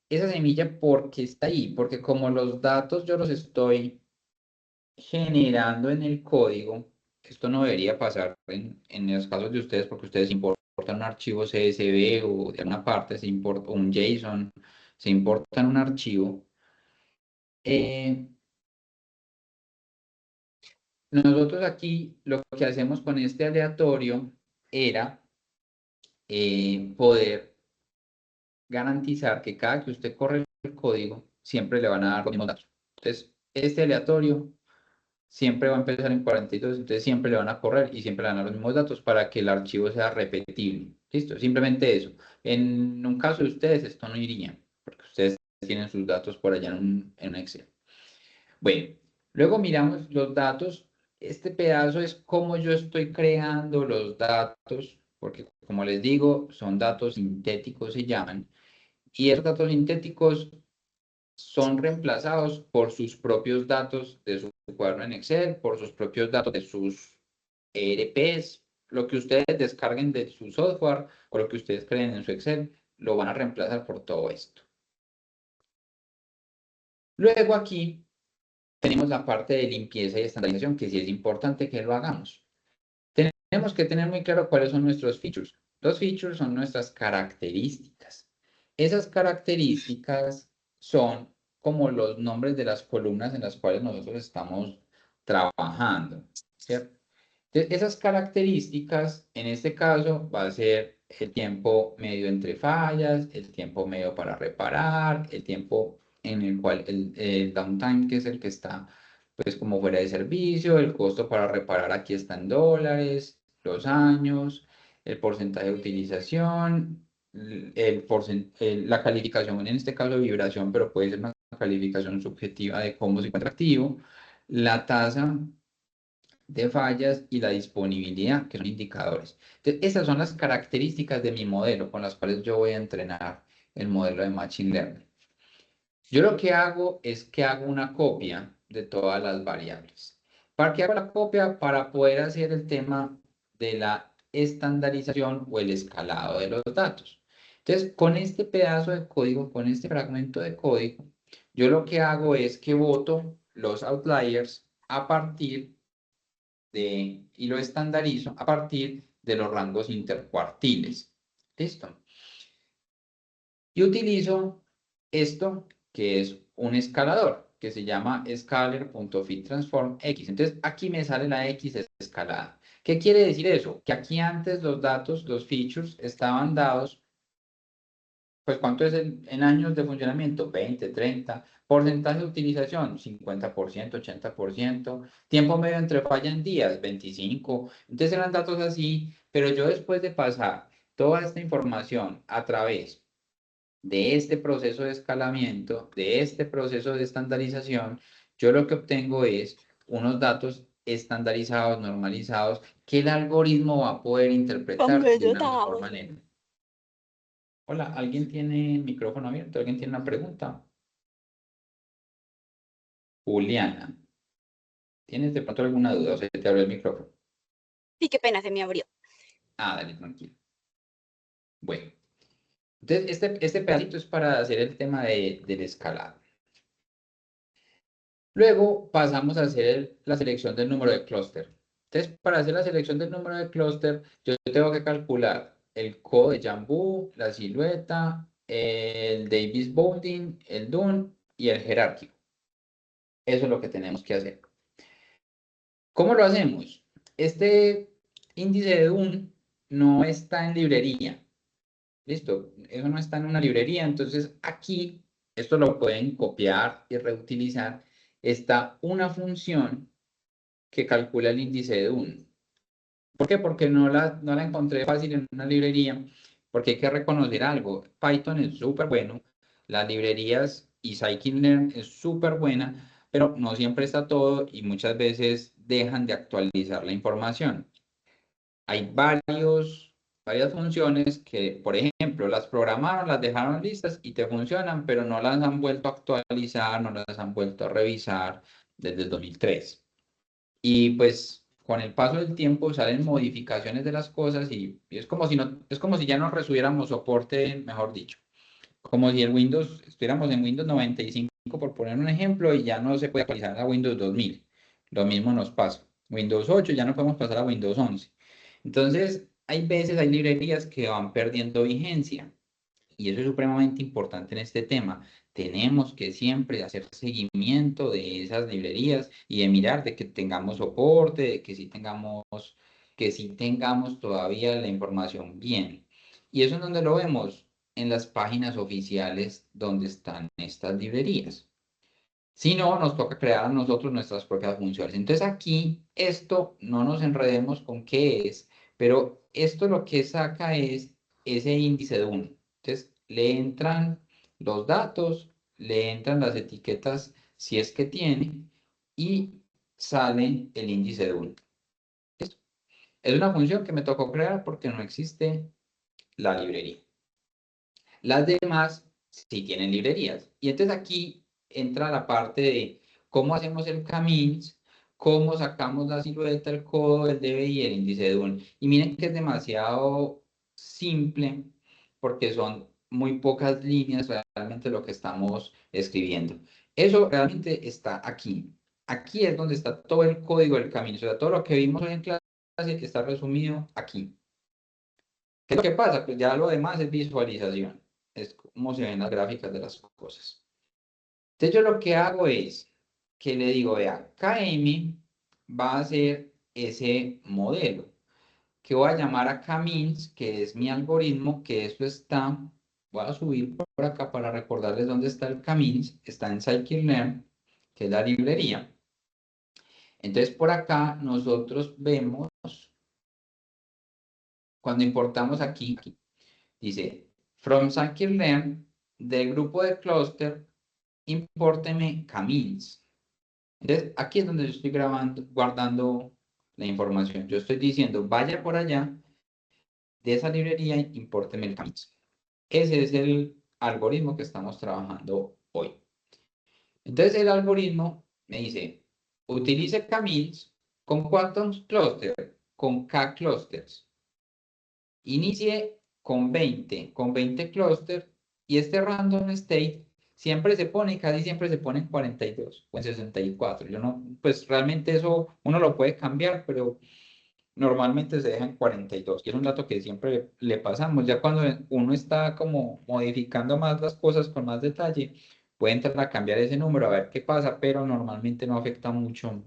Esa semilla, ¿por qué está ahí? Porque como los datos yo los estoy generando en el código, esto no debería pasar en los casos de ustedes, porque ustedes importan un archivo CSV o de una parte, se importa un JSON, se importan un archivo. Nosotros aquí lo que hacemos con este aleatorio era poder garantizar que cada que usted corre el código, siempre le van a dar los mismos datos. Entonces, este aleatorio siempre va a empezar en 42, entonces siempre le van a correr y siempre le van a dar los mismos datos para que el archivo sea repetible. ¿Listo? Simplemente eso. En un caso de ustedes, esto no iría, porque ustedes tienen sus datos por allá en un Excel. Bueno, luego miramos los datos. Este pedazo es cómo yo estoy creando los datos, porque como les digo, son datos sintéticos, se llaman, y esos datos sintéticos son reemplazados por sus propios datos de su cuaderno en Excel, por sus propios datos de sus ERPs, lo que ustedes descarguen de su software o lo que ustedes creen en su Excel, lo van a reemplazar por todo esto. Luego aquí tenemos la parte de limpieza y estandarización, que sí es importante que lo hagamos. Tenemos que tener muy claro cuáles son nuestros features. Los features son nuestras características. Esas características son como los nombres de las columnas en las cuales nosotros estamos trabajando, ¿cierto? Entonces, esas características, en este caso, va a ser el tiempo medio entre fallas, el tiempo medio para reparar, el tiempo en el cual el downtime, que es el que está pues como fuera de servicio, el costo para reparar aquí está en dólares, los años, el porcentaje de utilización, la calificación, en este caso vibración, pero puede ser una calificación subjetiva de cómo se encuentra activo, la tasa de fallas y la disponibilidad, que son indicadores. Entonces, esas son las características de mi modelo con las cuales yo voy a entrenar el modelo de Machine Learning. Yo lo que hago es que hago una copia de todas las variables. ¿Para qué hago la copia? Para poder hacer el tema de la estandarización o el escalado de los datos. Entonces, con este pedazo de código, con este fragmento de código, yo lo que hago es que boto los outliers a partir y lo estandarizo a partir de los rangos intercuartiles. ¿Listo? Y utilizo esto que es un escalador que se llama scalar.fitTransformX. Entonces aquí me sale la X escalada. ¿Qué quiere decir eso? Que aquí antes los datos, los features estaban dados, pues ¿cuánto es en años de funcionamiento? 20, 30. Porcentaje de utilización, 50%, 80%. Tiempo medio entre falla en días, 25. Entonces eran datos así, pero yo después de pasar toda esta información a través de este proceso de escalamiento, de este proceso de estandarización, yo lo que obtengo es unos datos estandarizados, normalizados, que el algoritmo va a poder interpretar de una mejor manera. Hola, ¿alguien tiene el micrófono abierto? ¿Alguien tiene una pregunta? Juliana, ¿tienes de pronto alguna duda o se te abrió el micrófono? Sí, qué pena, se me abrió. Ah, dale, tranquilo. Bueno, entonces este pedacito es para hacer el tema del escalado. Luego pasamos a hacer la selección del número de clúster. Entonces, para hacer la selección del número de clúster, yo tengo que calcular el codo de Jambu, la silueta, el Davis Bowling, el DUN y el jerárquico. Eso es lo que tenemos que hacer. ¿Cómo lo hacemos? Este índice de DUN no está en librería. Listo, eso no está en una librería. Entonces, aquí, esto lo pueden copiar y reutilizar. Está una función que calcula el índice de DUN. ¿Por qué? Porque no la encontré fácil en una librería, porque hay que reconocer algo. Python es súper bueno, las librerías y scikit-learn es súper buena, pero no siempre está todo y muchas veces dejan de actualizar la información. Hay varias funciones que, por ejemplo, las programaron, las dejaron listas y te funcionan, pero no las han vuelto a actualizar, no las han vuelto a revisar desde el 2003. Y pues con el paso del tiempo salen modificaciones de las cosas y es como si no, es como si ya no recibiéramos soporte, mejor dicho. Como si el Windows, estuviéramos en Windows 95 por poner un ejemplo y ya no se puede actualizar a Windows 2000. Lo mismo nos pasa. Windows 8 ya no podemos pasar a Windows 11. Entonces, hay veces, hay librerías que van perdiendo vigencia. Y eso es supremamente importante en este tema. Tenemos que siempre hacer seguimiento de esas librerías y de mirar de que tengamos soporte, de que sí tengamos todavía la información bien. Y eso es donde lo vemos en las páginas oficiales donde están estas librerías. Si no, nos toca crear a nosotros nuestras propias funciones. Entonces aquí, esto no nos enredemos con qué es, pero esto lo que saca es ese índice de 1. Entonces le entran los datos, le entran las etiquetas si es que tiene y sale el índice de 1. Es una función que me tocó crear porque no existe la librería. Las demás sí tienen librerías. Y entonces aquí entra la parte de cómo hacemos el camins, cómo sacamos la silueta, el codo, el DBI y el índice de DUN. Y miren que es demasiado simple porque son muy pocas líneas realmente lo que estamos escribiendo. Eso realmente está aquí. Aquí es donde está todo el código del camino. O sea, todo lo que vimos hoy en clase está resumido aquí. ¿Qué es lo que pasa? Pues ya lo demás es visualización. Es como se ven las gráficas de las cosas. Entonces yo lo que hago es que le digo, vea, KM va a ser ese modelo, que voy a llamar a Camins, que es mi algoritmo, que eso está, voy a subir por acá para recordarles dónde está el Camins, está en scikit-learn, que es la librería. Entonces por acá nosotros vemos, cuando importamos aquí dice, from scikit-learn, del grupo de clúster, impórteme camins. Entonces, aquí es donde yo estoy guardando la información. Yo estoy diciendo, vaya por allá, de esa librería, impórteme el camins. Ese es el algoritmo que estamos trabajando hoy. Entonces, el algoritmo me dice, utilice camins con cuántos clústeres, con K clusters. Inicie con 20 clústeres y este random state siempre se pone, casi siempre se pone en 42 o en 64. Yo no, pues realmente eso uno lo puede cambiar, pero normalmente se deja en 42. Y es un dato que siempre le pasamos. Ya cuando uno está como modificando más las cosas con más detalle, puede entrar a cambiar ese número a ver qué pasa, pero normalmente no afecta mucho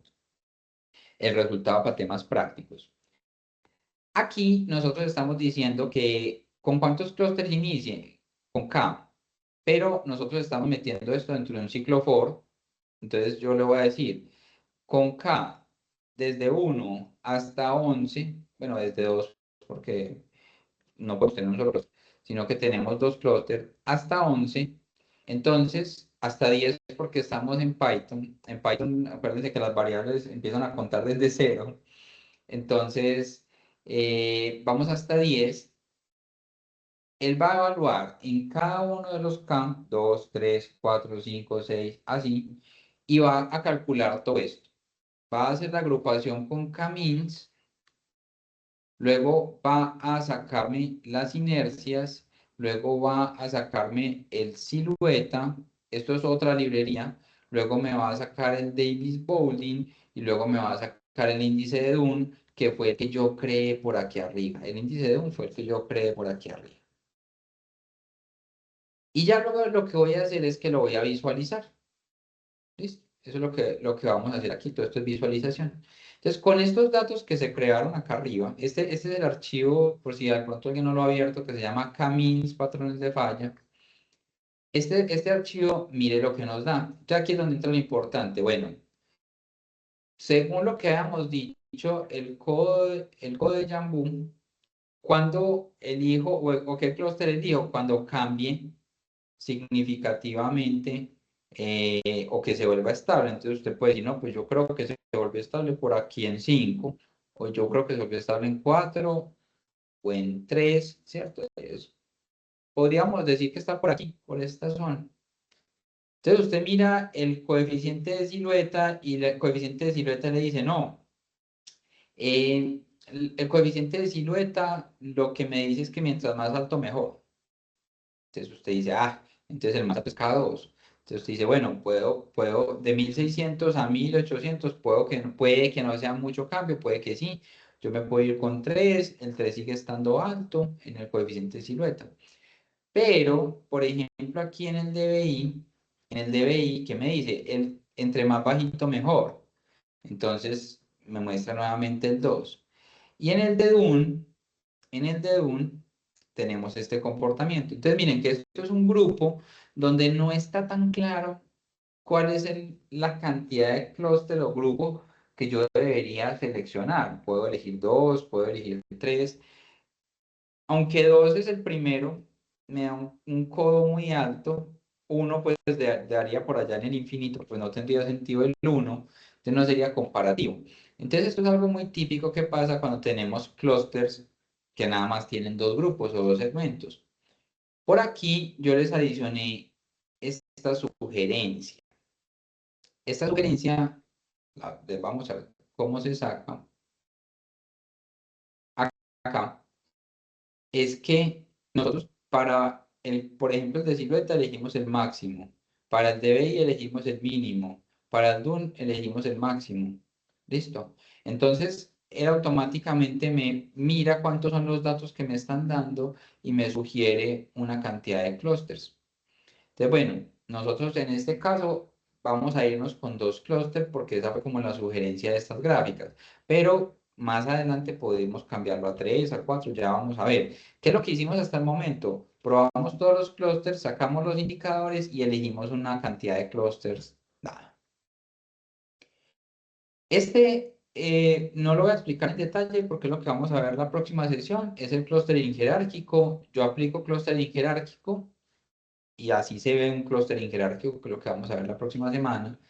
el resultado para temas prácticos. Aquí nosotros estamos diciendo que con cuántos clústeres inicie, con K, pero nosotros estamos metiendo esto dentro de un ciclo for. Entonces yo le voy a decir, con K, desde 1 hasta 11, bueno, desde 2, porque no podemos tener un solo clúster, sino que tenemos dos clústeres hasta 11. Entonces, hasta 10 porque estamos en Python. En Python, acuérdense que las variables empiezan a contar desde cero. Entonces, vamos hasta 10. Él va a evaluar en cada uno de los K, 2, 3, 4, 5, 6, así, y va a calcular todo esto. Va a hacer la agrupación con K-means, luego va a sacarme las inercias, luego va a sacarme el silueta, esto es otra librería, luego me va a sacar el Davis Bowling y luego me va a sacar el índice de Dunn, que fue el que yo creé por aquí arriba. El índice de Dunn fue el que yo creé por aquí arriba. Y ya luego lo que voy a hacer es que lo voy a visualizar. ¿Listo? Eso es lo que vamos a hacer aquí. Todo esto es visualización. Entonces, con estos datos que se crearon acá arriba, este es el archivo, por si de pronto alguien no lo ha abierto, que se llama K-means patrones de falla. Este archivo, mire lo que nos da. Ya aquí es donde entra lo importante. Bueno, según lo que habíamos dicho, el código de Jambu, cuando elijo, o qué clúster elijo, cuando cambie significativamente o que se vuelva estable. Entonces usted puede decir, no, pues yo creo que se volvió estable por aquí en 5, o yo creo que se volvió estable en 4 o en 3, ¿cierto? Podríamos decir que está por aquí, por esta zona. Entonces usted mira el coeficiente de silueta y el coeficiente de silueta le dice, no, el coeficiente de silueta lo que me dice es que mientras más alto mejor. Entonces usted dice, entonces el más alto es cada 2. Entonces usted dice, bueno, puedo de 1600 a 1800, puede que no sea mucho cambio, puede que sí. Yo me puedo ir con 3, el 3 sigue estando alto en el coeficiente de silueta. Pero, por ejemplo, aquí en el DBI, ¿qué me dice? Entre más bajito, mejor. Entonces, me muestra nuevamente el 2. Y en el de Dune tenemos este comportamiento. Entonces, miren que esto es un grupo donde no está tan claro cuál es la cantidad de clúster o grupo que yo debería seleccionar. Puedo elegir 2, puedo elegir 3. Aunque 2 es el primero, me da un codo muy alto. 1 pues daría por allá en el infinito, pues no tendría sentido el 1, entonces no sería comparativo. Entonces esto es algo muy típico que pasa cuando tenemos clústeres que nada más tienen dos grupos o dos segmentos. Por aquí yo les adicioné esta sugerencia. Esta sugerencia, vamos a ver cómo se saca acá. Es que nosotros por ejemplo, el de silueta elegimos el máximo, para el DBI elegimos el mínimo, para el DUN elegimos el máximo. ¿Listo? Entonces, él automáticamente me mira cuántos son los datos que me están dando y me sugiere una cantidad de clústeres. Entonces, bueno, nosotros en este caso vamos a irnos con 2 clústeres porque esa fue como la sugerencia de estas gráficas. Pero más adelante podemos cambiarlo a 3, a 4, ya vamos a ver. ¿Qué es lo que hicimos hasta el momento? Probamos todos los clústeres, sacamos los indicadores y elegimos una cantidad de clústeres dada. No lo voy a explicar en detalle porque lo que vamos a ver la próxima sesión es el clustering jerárquico. Yo aplico clustering jerárquico y así se ve un clustering jerárquico, que es lo que vamos a ver la próxima semana.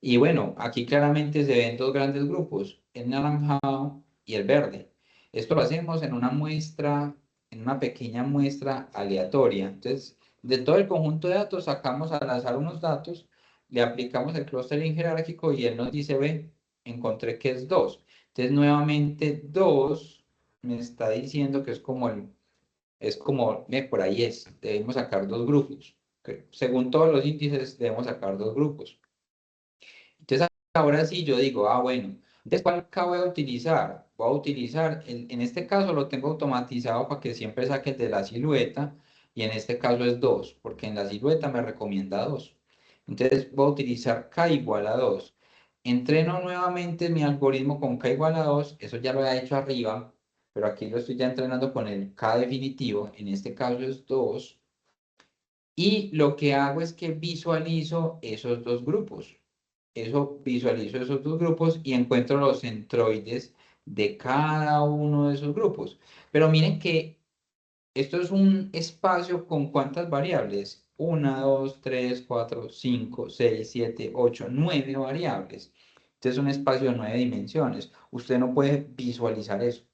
Y bueno, aquí claramente se ven dos grandes grupos, el naranjado y el verde. Esto lo hacemos en una muestra, en una pequeña muestra aleatoria. Entonces, de todo el conjunto de datos sacamos al azar unos datos, le aplicamos el clustering jerárquico y él nos dice, ve, encontré que es 2. Entonces, nuevamente 2 me está diciendo que es como, por ahí debemos sacar dos grupos. Según todos los índices, debemos sacar dos grupos. Entonces, ahora sí yo digo, bueno, entonces, ¿cuál K voy a utilizar? Voy a utilizar, en este caso lo tengo automatizado para que siempre saque el de la silueta, y en este caso es 2, porque en la silueta me recomienda 2. Entonces, voy a utilizar K igual a 2. Entreno nuevamente mi algoritmo con K igual a 2, eso ya lo he hecho arriba, pero aquí lo estoy ya entrenando con el K definitivo, en este caso es 2. Y lo que hago es que visualizo esos dos grupos. Visualizo esos dos grupos y encuentro los centroides de cada uno de esos grupos. Pero miren que Esto es un espacio con ¿cuántas variables? 1, 2, 3, 4, 5, 6, 7, 8, 9 variables. Este es un espacio de 9 dimensiones. Usted no puede visualizar eso.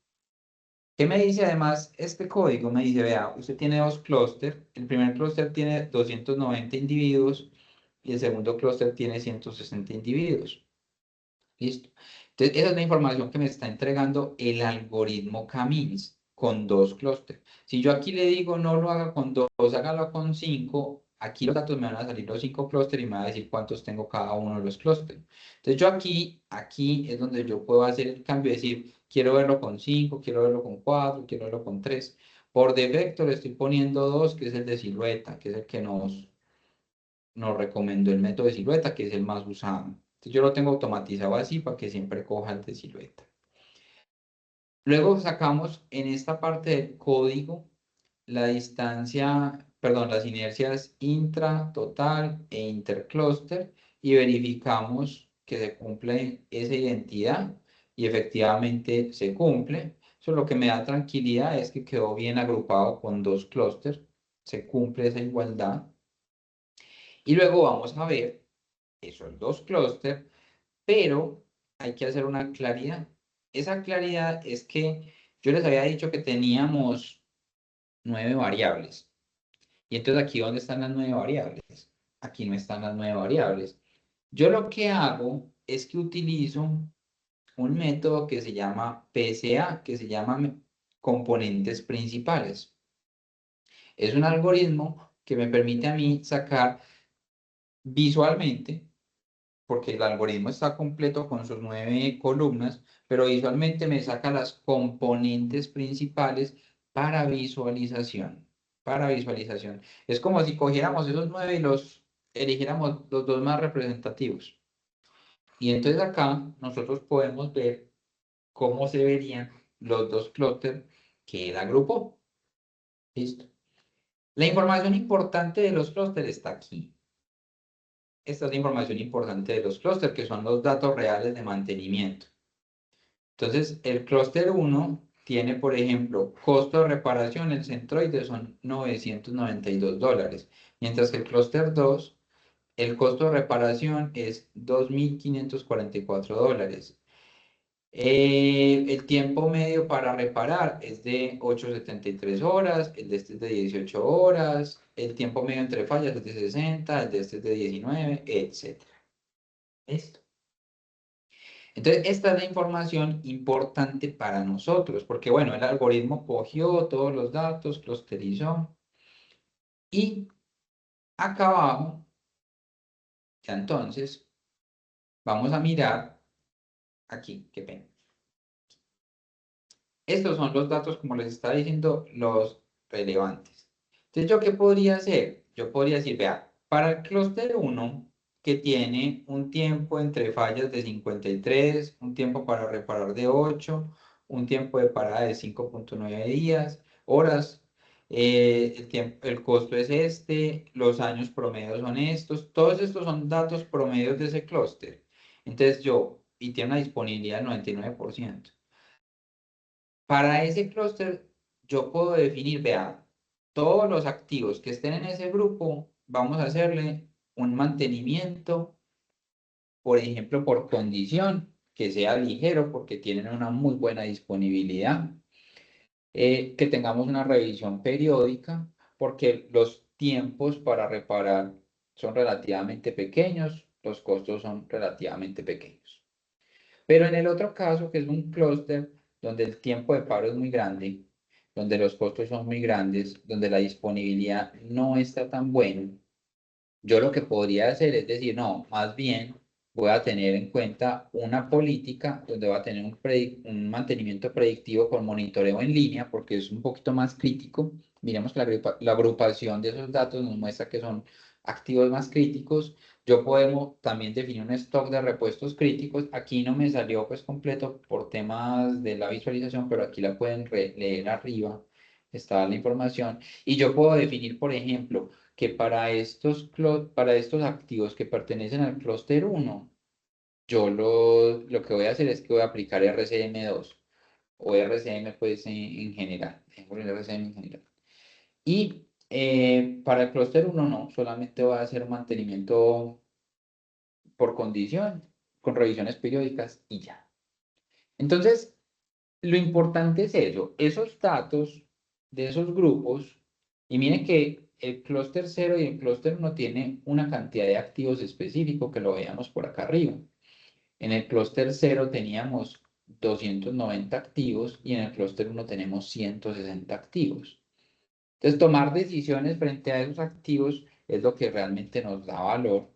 ¿Qué me dice además este código? Me dice, vea, usted tiene dos clústeres. El primer clúster tiene 290 individuos y el segundo clúster tiene 160 individuos. ¿Listo? Entonces, esa es la información que me está entregando el algoritmo Camins con dos clústeres. Si yo aquí le digo no lo haga con dos, hágalo con cinco, aquí los datos me van a salir los cinco clústeres y me va a decir cuántos tengo cada uno de los clústeres. Entonces, yo aquí es donde yo puedo hacer el cambio, decir, quiero verlo con cinco, quiero verlo con cuatro, quiero verlo con tres. Por defecto le estoy poniendo dos, que es el de silueta, que es el que nos recomendó el método de silueta, que es el más usado. Entonces yo lo tengo automatizado así para que siempre coja el de silueta. Luego sacamos en esta parte del código la distancia, perdón, las inercias intra, total e intercluster y verificamos que se cumple esa identidad y efectivamente se cumple. Eso lo que me da tranquilidad es que quedó bien agrupado con dos clústeres, se cumple esa igualdad. Y luego vamos a ver esos dos clústeres, pero hay que hacer una claridad. Esa claridad es que yo les había dicho que teníamos 9 variables. Y entonces aquí, ¿dónde están las 9 variables? Aquí no están las 9 variables. Yo lo que hago es que utilizo un método que se llama PCA, que se llama componentes principales. Es un algoritmo que me permite a mí sacar visualmente, porque el algoritmo está completo con sus 9 columnas, pero visualmente me saca las componentes principales para visualización. Para visualización. Es como si cogiéramos esos 9 y los eligiéramos los dos más representativos. Y entonces acá nosotros podemos ver cómo se verían los dos clústeres que él agrupó. ¿Listo? La información importante de los clústeres está aquí. Esta es la información importante de los clústeres, que son los datos reales de mantenimiento. Entonces, el clúster 1 tiene, por ejemplo, costo de reparación, el centroide son $992, mientras que el clúster 2, el costo de reparación es $2.544. El tiempo medio para reparar es de 8,73 horas, el de este es de 18 horas, el tiempo medio entre fallas es de 60, el de este es de 19, etc. ¿Listo? Entonces, esta es la información importante para nosotros, porque bueno, el algoritmo cogió todos los datos, clusterizó, y acá abajo, ya entonces, vamos a mirar aquí, qué pena. Estos son los datos, como les estaba diciendo, los relevantes. Entonces, ¿yo qué podría hacer? Yo podría decir, vea, para el clúster 1, que tiene un tiempo entre fallas de 53, un tiempo para reparar de 8, un tiempo de parada de 5,9 días, horas, el costo es este, los años promedios son estos, todos estos son datos promedios de ese clúster. Entonces y tiene una disponibilidad del 99%. Para ese clúster, yo puedo definir, vea, todos los activos que estén en ese grupo, vamos a hacerle un mantenimiento, por ejemplo, por condición, que sea ligero porque tienen una muy buena disponibilidad, que tengamos una revisión periódica, porque los tiempos para reparar son relativamente pequeños, los costos son relativamente pequeños. Pero en el otro caso, que es un clúster donde el tiempo de paro es muy grande, donde los costos son muy grandes, donde la disponibilidad no está tan buena, yo lo que podría hacer es decir, no, más bien voy a tener en cuenta una política donde va a tener un mantenimiento predictivo con monitoreo en línea, porque es un poquito más crítico. Miremos que la agrupación de esos datos nos muestra que son activos más críticos. Yo podemos también definir un stock de repuestos críticos. Aquí no me salió pues completo por temas de la visualización, pero aquí la pueden leer arriba. Está la información. Y yo puedo definir, por ejemplo, que para estos activos que pertenecen al clúster 1, yo lo que voy a hacer es que voy a aplicar RCM2 o RCM pues en general. RCM en general. Y para el clúster 1 no, solamente va a hacer mantenimiento por condición, con revisiones periódicas y ya. Entonces, lo importante es eso, esos datos de esos grupos, y miren que el clúster 0 y el clúster 1 tienen una cantidad de activos específico que lo veíamos por acá arriba. En el clúster 0 teníamos 290 activos y en el clúster 1 tenemos 160 activos. Entonces, tomar decisiones frente a esos activos es lo que realmente nos da valor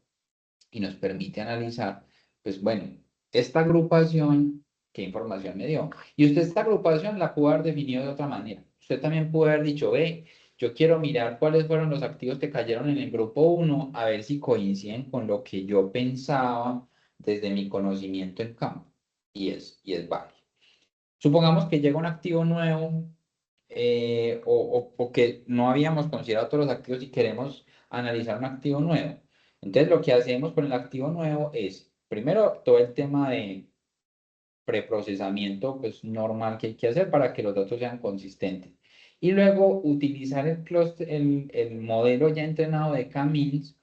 y nos permite analizar, pues bueno, esta agrupación, ¿qué información me dio? Y usted esta agrupación la pudo haber definido de otra manera. Usted también pudo haber dicho, ve, yo quiero mirar cuáles fueron los activos que cayeron en el grupo 1, a ver si coinciden con lo que yo pensaba desde mi conocimiento en campo. Y es válido. Supongamos que llega un activo nuevo o que no habíamos considerado todos los activos y queremos analizar un activo nuevo. Entonces, lo que hacemos con el activo nuevo es, primero, todo el tema de preprocesamiento pues, normal que hay que hacer para que los datos sean consistentes. Y luego utilizar el modelo ya entrenado de K-means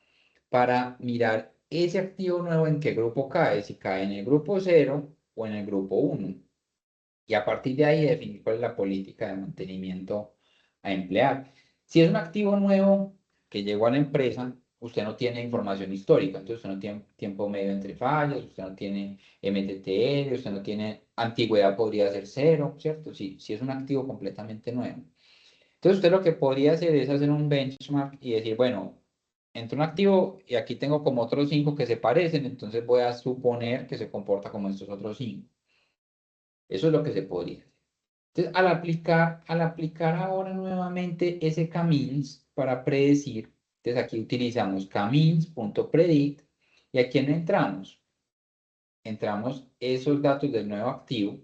para mirar ese activo nuevo en qué grupo cae, si cae en el grupo 0 o en el grupo 1. Y a partir de ahí definir cuál es la política de mantenimiento a emplear. Si es un activo nuevo que llegó a la empresa, usted no tiene información histórica, entonces usted no tiene tiempo medio entre fallas, usted no tiene MTTR, usted no tiene antigüedad, podría ser 0, ¿cierto? Si es un activo completamente nuevo. Entonces usted lo que podría hacer es hacer un benchmark y decir, bueno, entre un activo y aquí tengo como otros 5 que se parecen, entonces voy a suponer que se comporta como estos otros 5. Eso es lo que se podría hacer. Entonces, al aplicar ahora nuevamente ese K-means para predecir, entonces aquí utilizamos K-means.predict y aquí no entramos esos datos del nuevo activo.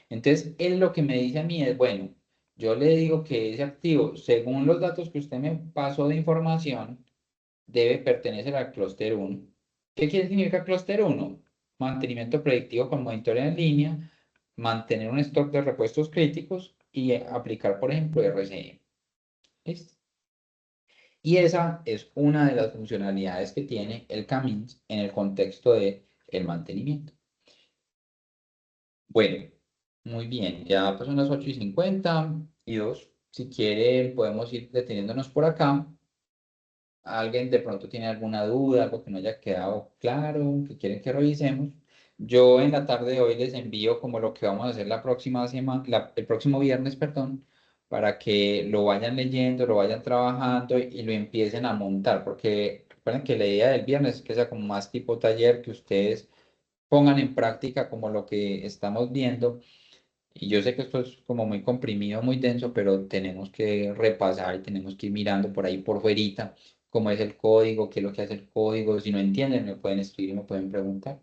Entonces, él lo que me dice a mí es, bueno, yo le digo que ese activo, según los datos que usted me pasó de información, debe pertenecer al clúster 1. ¿Qué quiere significar clúster 1? Mantenimiento predictivo con monitoreo en línea, mantener un stock de repuestos críticos y aplicar, por ejemplo, RCE. ¿Listo? Y esa es una de las funcionalidades que tiene el K-means en el contexto del mantenimiento. Bueno, muy bien, ya son las 8:52. Si quiere, podemos ir deteniéndonos por acá. ¿Alguien de pronto tiene alguna duda, algo que no haya quedado claro, que quieren que revisemos? Yo en la tarde de hoy les envío como lo que vamos a hacer la próxima semana, el próximo viernes, perdón, para que lo vayan leyendo, lo vayan trabajando y lo empiecen a montar, porque recuerden que la idea del viernes es que sea como más tipo taller, que ustedes pongan en práctica como lo que estamos viendo. Y yo sé que esto es como muy comprimido, muy denso, pero tenemos que repasar y tenemos que ir mirando por ahí por fuerita cómo es el código, qué es lo que hace el código. Si no entienden, me pueden escribir, me pueden preguntar.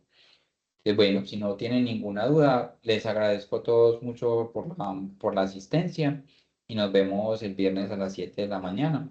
Entonces, bueno, si no tienen ninguna duda, les agradezco a todos mucho por la asistencia y nos vemos el viernes a las 7 de la mañana.